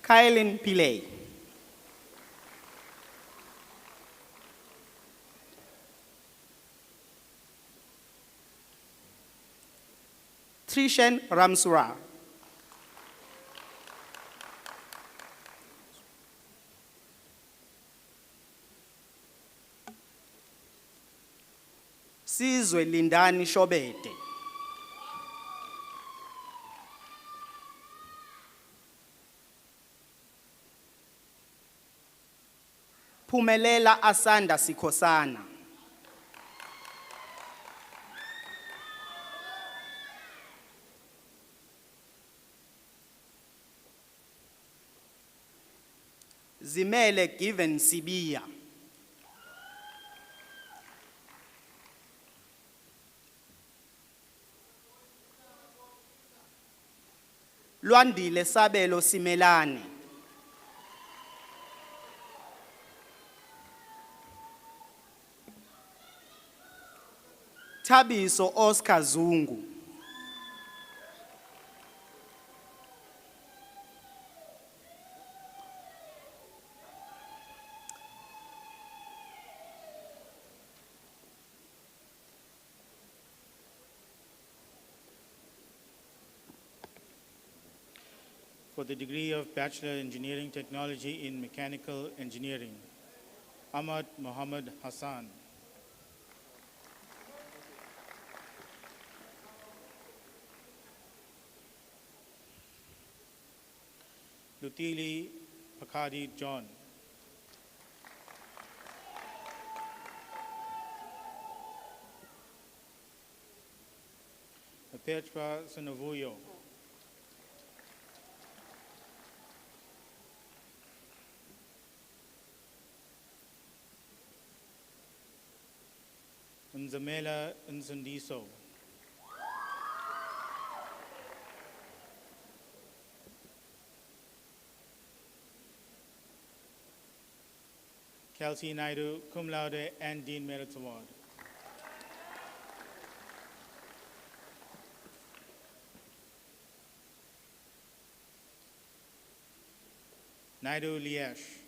Kailin Pillay. Trishan Ramsura. Sizwe Lindani Shobete. Phumelela Asanda Sikhosana. Zimele Given Sibiya. Lwandile Sabelo Simelane. Thabiso Oscar Zungu. For the degree of Bachelor Engineering Technology in Mechanical Engineering, Ahmad Mohammed Hassan. Lutili Pakadi John. Petra Sinovuyo. Nzamela Nsundiso. Kelsey Naidu, cum laude and Dean Merit Award. Naidu Liesh.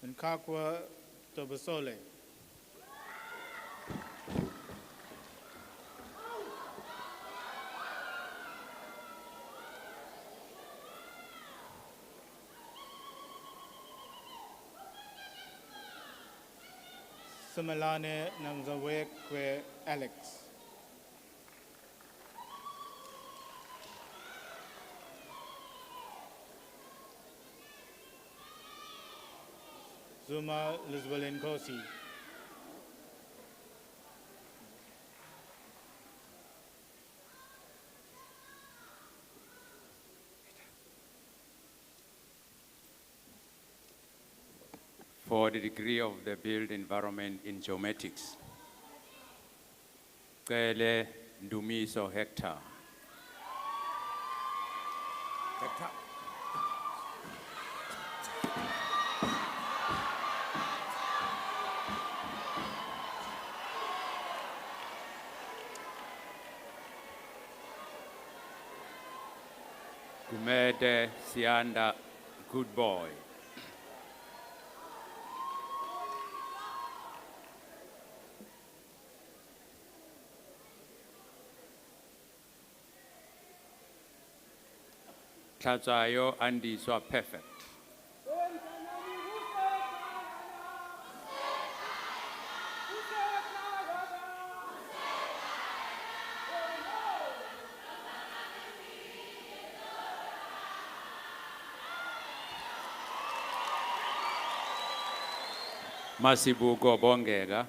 Nkakwa Tobasole. Simelane Namzawekwe Alex. Zuma Lizwelen Kosi. For the degree of the built environment in geomatics, Kele Indumiso Hector. Gumede Sianda, good boy. Tlatsayo Andy so perfect. Masibuko Bongega.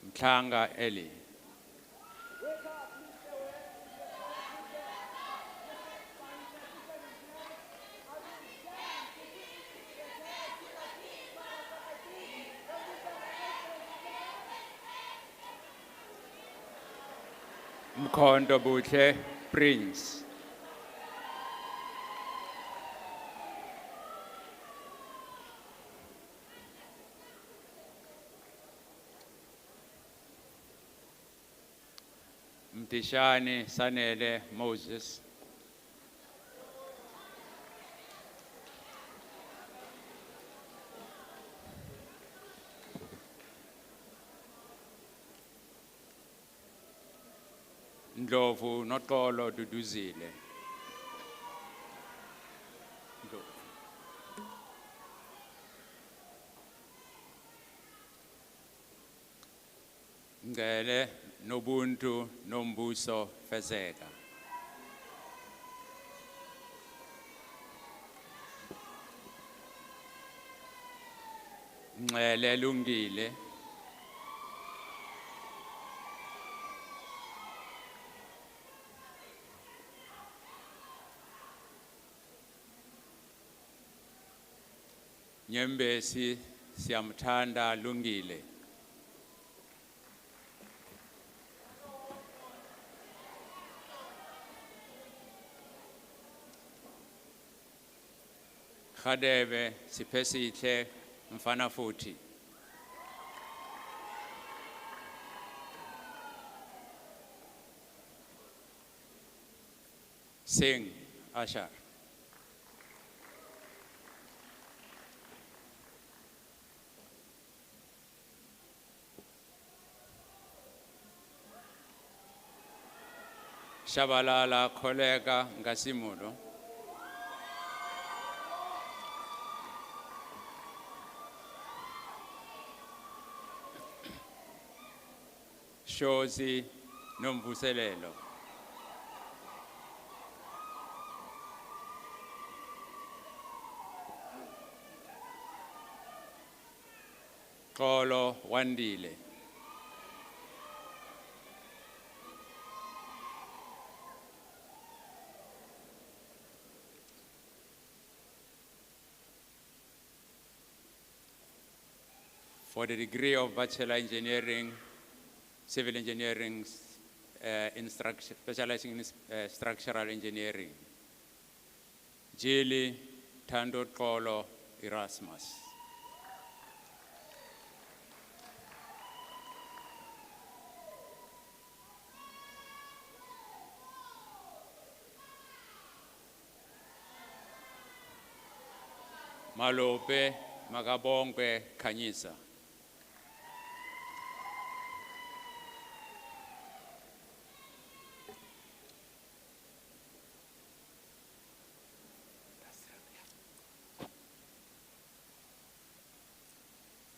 Mtlanga Eli. Mkondo Butle Prince. Mtishani Sanele Moses. Ndlovu Notolo Duduzile. Ndlovu. Ngele nobuntu nombuso fezeka. Ngele lungile. Nyembesi siyamthanda lungile. Khadebe siphesihle mfana futhi. Sing Asha. Shabalala kolega ngasimulo. Shozi nomvuselelo. Xolo wandile. For the degree of Bachelor Engineering, Civil Engineering, specializing in Structural Engineering, Jili Tando Xolo Erasmus. Malope Magabongwe Kanyisa.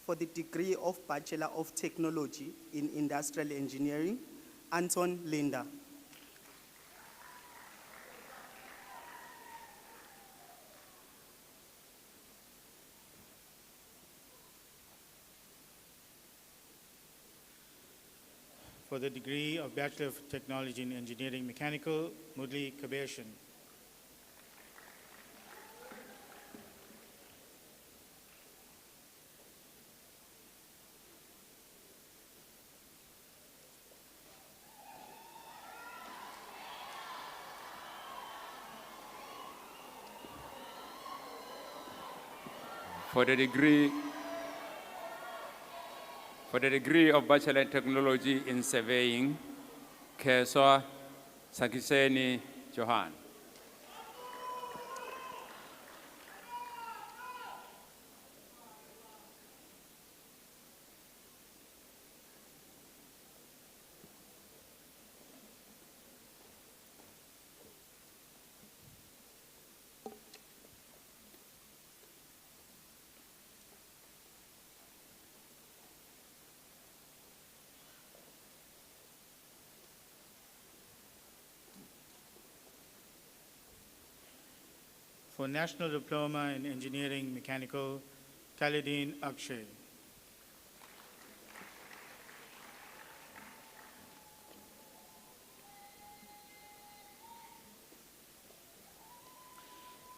For the degree of Bachelor of Technology in Industrial Engineering, Anton Linda. For the degree of Bachelor of Technology in Engineering Mechanical, Mudli Kabeshan. For the degree of Bachelor in Technology in Surveying, Keswa Sakiseni Johan. For National Diploma in Engineering Mechanical, Khalidin Akshay.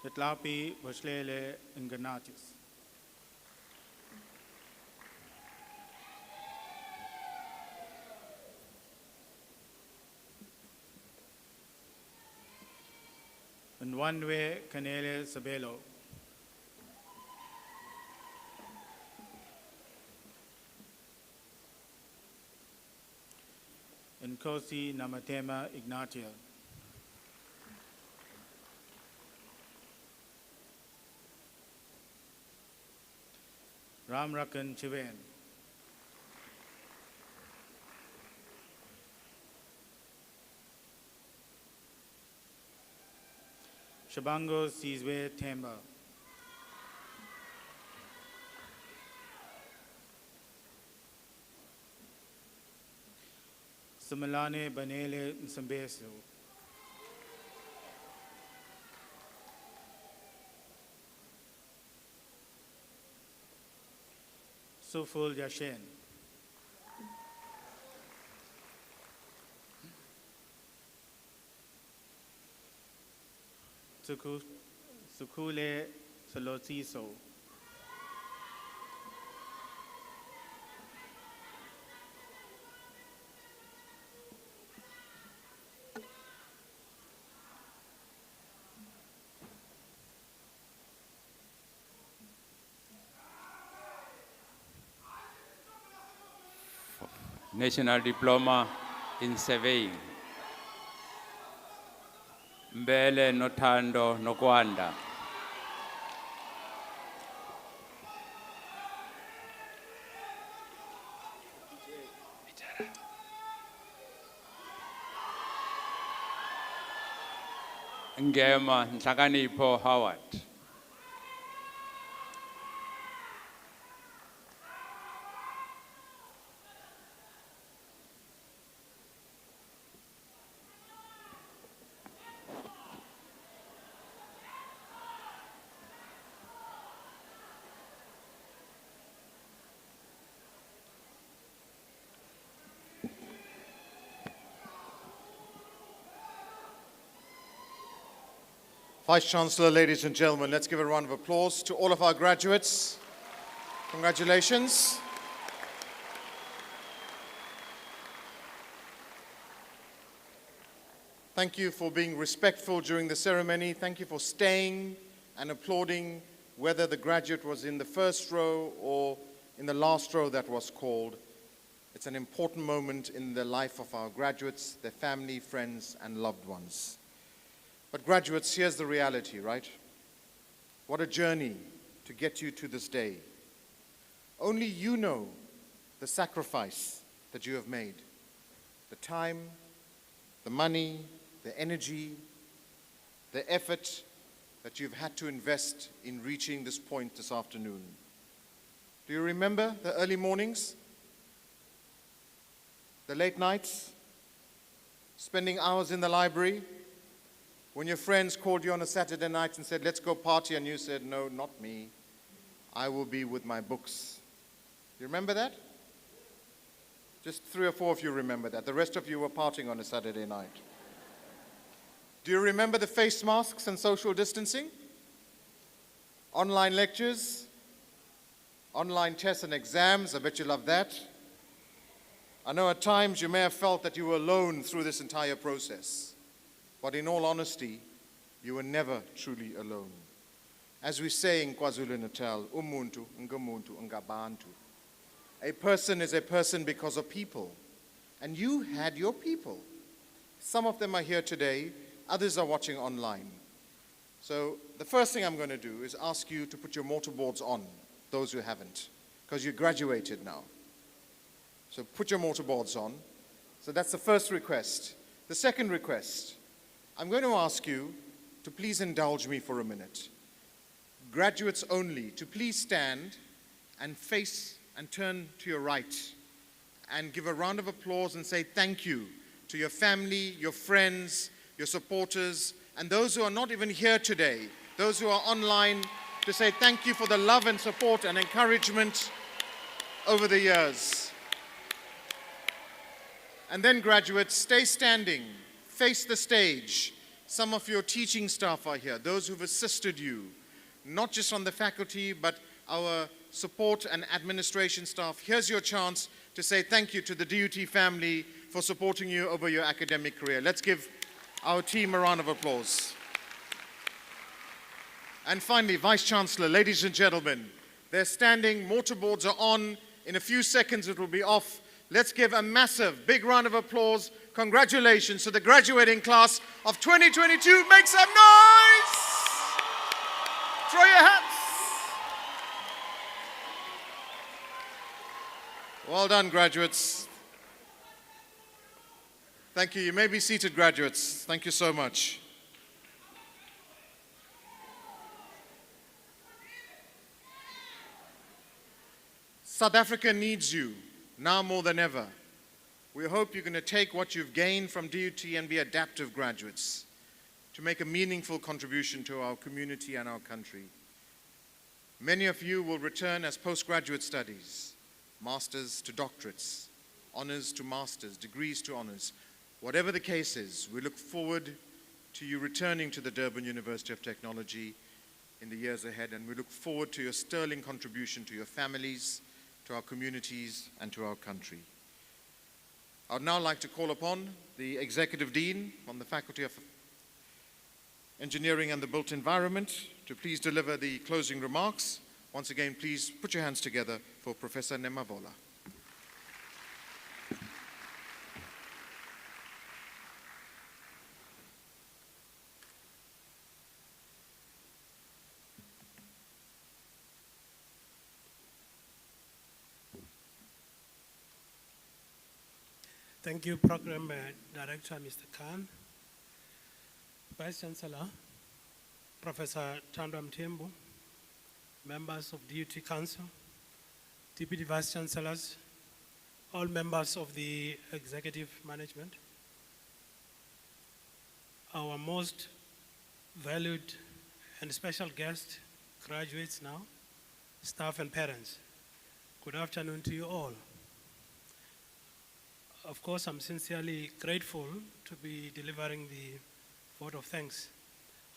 Tetlapi Boshlele Nganatis. And one way Canele Sabelo. And Kosi Namatema Ignatia. Ram Rakan Chiven. Shabango Sizwe Temba. Simelane Banele Nsambeso. Sithole Yashen. Sukule Salotiso. National Diploma in Surveying. Mbele Notando Nokwanda. Ngema Nhlakanipho Howard. Vice-Chancellor, ladies and gentlemen, let's give a round of applause to all of our graduates. Congratulations. Thank you for being respectful during the ceremony. Thank you for staying and applauding, whether the graduate was in the first row or in the last row that was called. It's an important moment in the life of our graduates, their family, friends, and loved ones. But graduates, here's the reality, right? What a journey to get you to this day. Only you know the sacrifice that you have made. The time, the money, the energy, the effort that you've had to invest in reaching this point this afternoon. Do you remember the early mornings? The late nights? Spending hours in the library? When your friends called you on a Saturday night and said, let's go party, and you said, no, not me. I will be with my books. You remember that? Just 3 or 4 of you remember that. The rest of you were partying on a Saturday night. Do you remember the face masks and social distancing? Online lectures? Online tests and exams? I bet you love that. I know at times you may have felt that you were alone through this entire process. But in all honesty, you were never truly alone. As we say in KwaZulu-Natal, umuntu ngumuntu ngabantu. A person is a person because of people. And you had your people. Some of them are here today, others are watching online. So the first thing I'm going to do is ask you to put your mortarboards on, those who haven't, because you graduated now. So put your mortarboards on. So that's the first request. The second request, I'm going to ask you to please indulge me for a minute. Graduates only, to please stand and face and turn to your right and give a round of applause and say thank you to your family, your friends, your supporters, and those who are not even here today, those who are online, to say thank you for the love and support and encouragement over the years. And then graduates, stay standing. Face the stage. Some of your teaching staff are here, those who've assisted you, not just on the faculty, but our support and administration staff. Here's your chance to say thank you to the DUT family for supporting you over your academic career. Let's give our team a round of applause. And finally, Vice-Chancellor, ladies and gentlemen, they're standing, mortarboards are on. In a few seconds it will be off. Let's give a massive, big round of applause. Congratulations to the graduating class of 2022. Make some noise! Throw your hats. Well done, graduates. Thank you. You may be seated, graduates. Thank you so much. South Africa needs you now more than ever. We hope you're going to take what you've gained from DUT and be adaptive graduates to make a meaningful contribution to our community and our country. Many of you will return as postgraduate studies, masters to doctorates, honors to masters, degrees to honors. Whatever the case is, we look forward to you returning to the Durban University of Technology in the years ahead, and we look forward to your sterling contribution to your families, to our communities, and to our country. I would now like to call upon the Executive Dean from the Faculty of Engineering and the Built Environment to please deliver the closing remarks. Once again, please put your hands together for Professor Nemavola. Thank you, Program Director, Mr. Khan, Vice Chancellor, Professor Thandwa Mthembu, members of DUT Council, Deputy Vice Chancellors, all members of the Executive Management, our most valued and special guest, graduates now, staff and parents. Good afternoon to you all. Of course, I'm sincerely grateful to be delivering the vote of thanks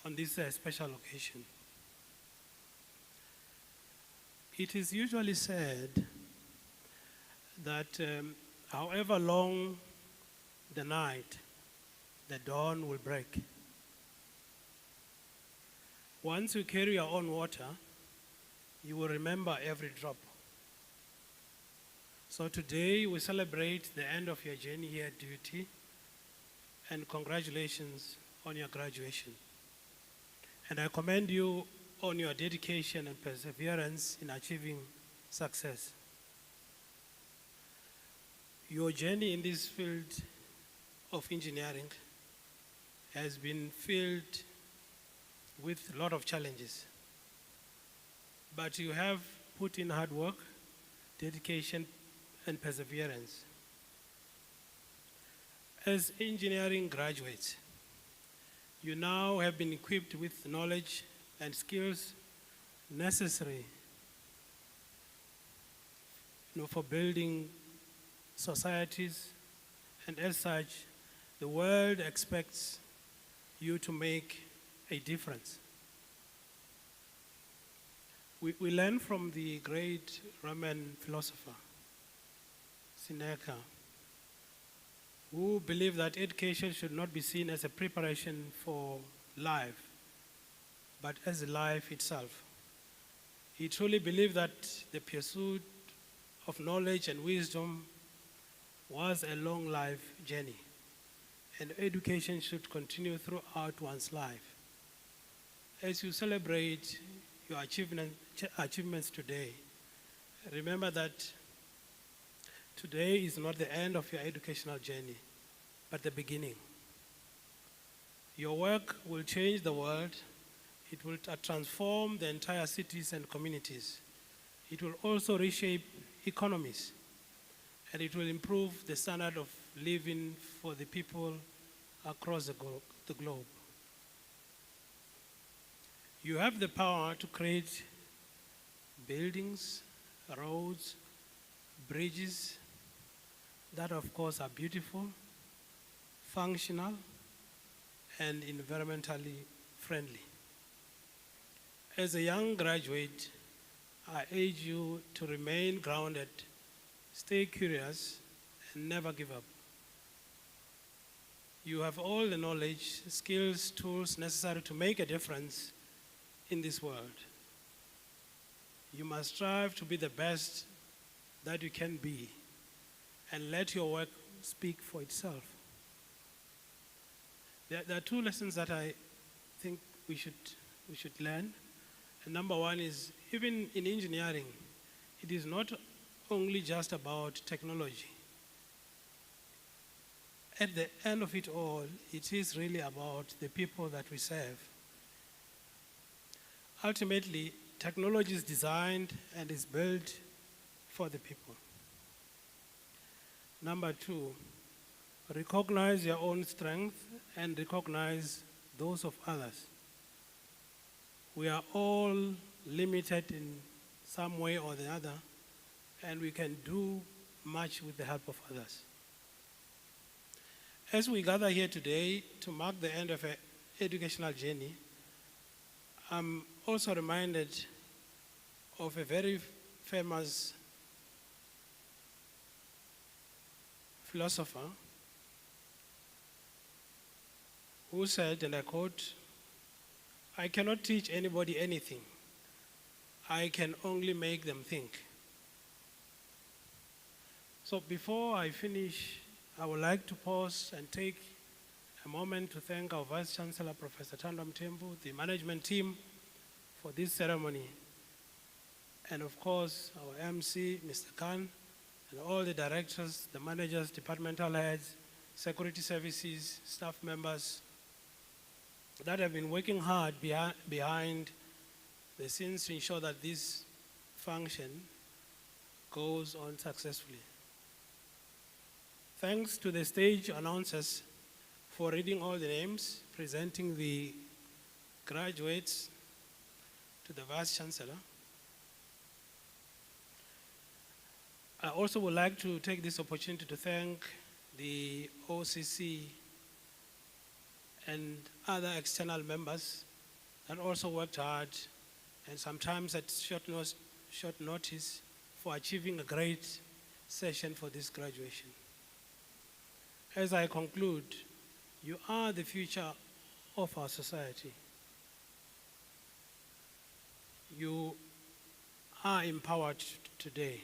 on this special occasion. It is usually said that however long the night, the dawn will break. Once you carry your own water, you will remember every drop. So today we celebrate the end of your journey here at DUT, and congratulations on your graduation. And I commend you on your dedication and perseverance in achieving success. Your journey in this field of engineering has been filled with a lot of challenges. But you have put in hard work, dedication, and perseverance. As engineering graduates, you now have been equipped with knowledge and skills necessary for building societies, and as such, the world expects you to make a difference. We learn from the great Roman philosopher, Seneca, who believed that education should not be seen as a preparation for life, but as life itself. He truly believed that the pursuit of knowledge and wisdom was a long life journey, and education should continue throughout one's life. As you celebrate your achievements today, remember that today is not the end of your educational journey, but the beginning. Your work will change the world. It will transform the entire cities and communities. It will also reshape economies, and it will improve the standard of living for the people across the globe. You have the power to create buildings, roads, bridges that of course are beautiful, functional, and environmentally friendly. As a young graduate, I urge you to remain grounded, stay curious, and never give up. You have all the knowledge, skills, tools necessary to make a difference in this world. You must strive to be the best that you can be, and let your work speak for itself. There are two lessons that I think we should learn. And number one is, even in engineering, it is not only just about technology. At the end of it all, it is really about the people that we serve. Ultimately, technology is designed and is built for the people. Number two, recognize your own strength and recognize those of others. We are all limited in some way or the other, and we can do much with the help of others. As we gather here today to mark the end of an educational journey, I'm also reminded of a very famous philosopher who said, and I quote, "I cannot teach anybody anything. I can only make them think." So before I finish, I would like to pause and take a moment to thank our Vice Chancellor, Professor Thandwa Mthembu, the management team for this ceremony, and of course our MC, Mr. Khan, and all the directors, the managers, departmental heads, security services, staff members that have been working hard behind the scenes to ensure that this function goes on successfully. Thanks to the stage announcers for reading all the names, presenting the graduates to the Vice Chancellor. I also would like to take this opportunity to thank the OCC and other external members that also worked hard and sometimes at short notice for achieving a great session for this graduation. As I conclude, you are the future of our society. You are empowered today.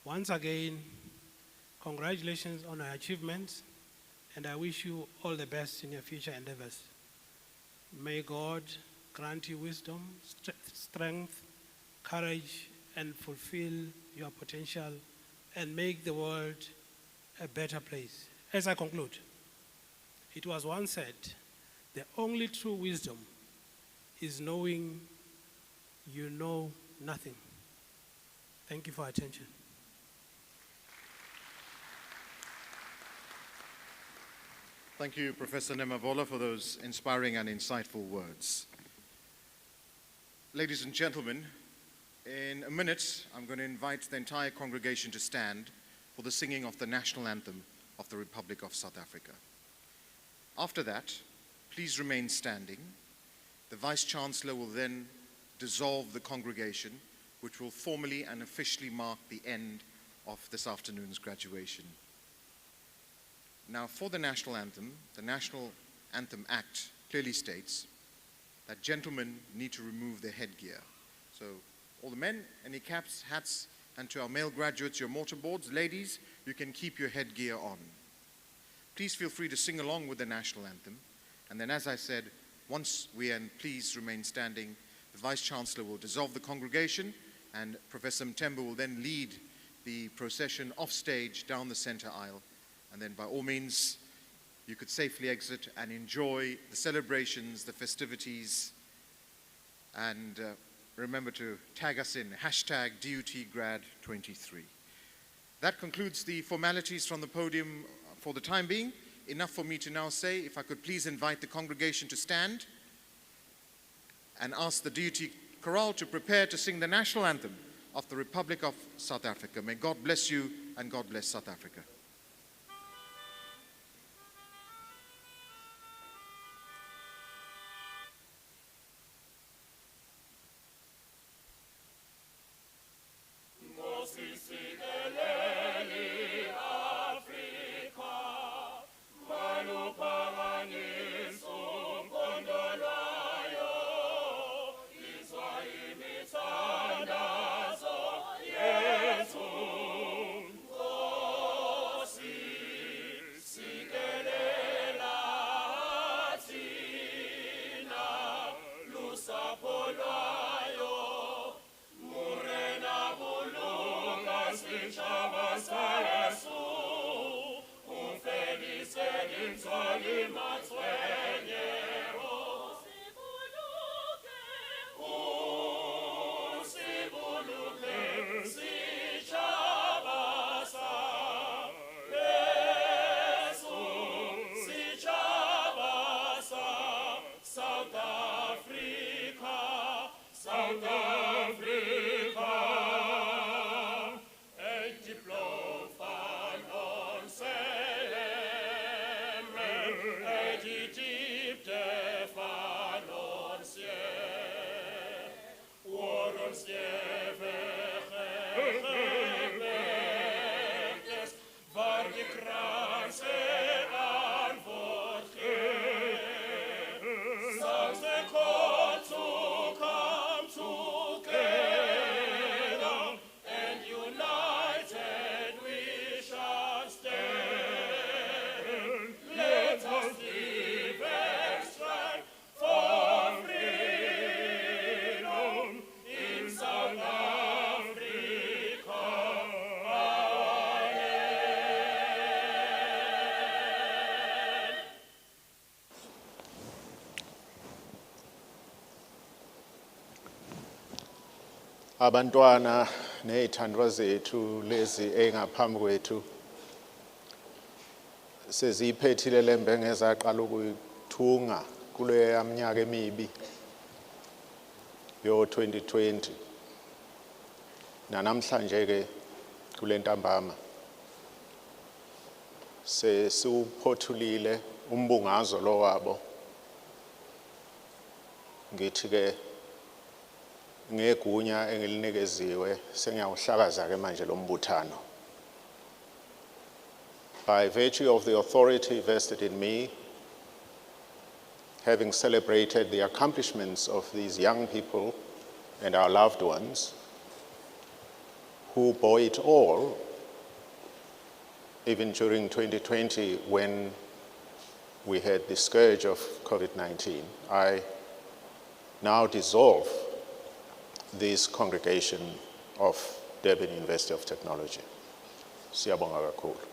Once again, congratulations on your achievements, and I wish you all the best in your future endeavors. May God grant you wisdom, strength, courage, and fulfill your potential and make the world a better place. As I conclude, it was once said, the only true wisdom is knowing you know nothing. Thank you for your attention. Thank you, Professor Nemavola, for those inspiring and insightful words. Ladies and gentlemen, in a minute, I'm going to invite the entire congregation to stand for the singing of the national anthem of the Republic of South Africa. After that, please remain standing. The Vice-Chancellor will then dissolve the congregation, which will formally and officially mark the end of this afternoon's graduation. Now, for the National Anthem Act clearly states that gentlemen need to remove their headgear. So, all the men, any caps, hats, and to our male graduates, your mortarboards, ladies, you can keep your headgear on. Please feel free to sing along with the National Anthem. And then, as I said, once we end, please remain standing. The Vice-Chancellor will dissolve the congregation, and Professor Mthembu will then lead the procession off stage down the center aisle. And then by all means, you could safely exit and enjoy the celebrations, the festivities, and remember to tag us in, #DUTGrad23. That concludes the formalities from the podium for the time being. Enough for me to now say, if I could please invite the congregation to stand and ask the DUT chorale to prepare to sing the national anthem of the Republic of South Africa. May God bless you and God bless South Africa. Abantwana nezithandwa zethu lezi engaphambi kwethu seziphethile lembe ngezaqala ukuyithunga kule minyaka emibi yo 2020 namhlanje ke kule ntambama sesuphothulile umbungazo lo wabo ngithi ke ngegunya engilinikeziwe sengiyawuhlakaza ke manje lo mbuthano. By virtue of the authority vested in me, having celebrated the accomplishments of these young people and our loved ones who bore it all, even during 2020 when we had the scourge of COVID-19, I now dissolve this congregation of Durban University of Technology. Siyabonga kakhulu.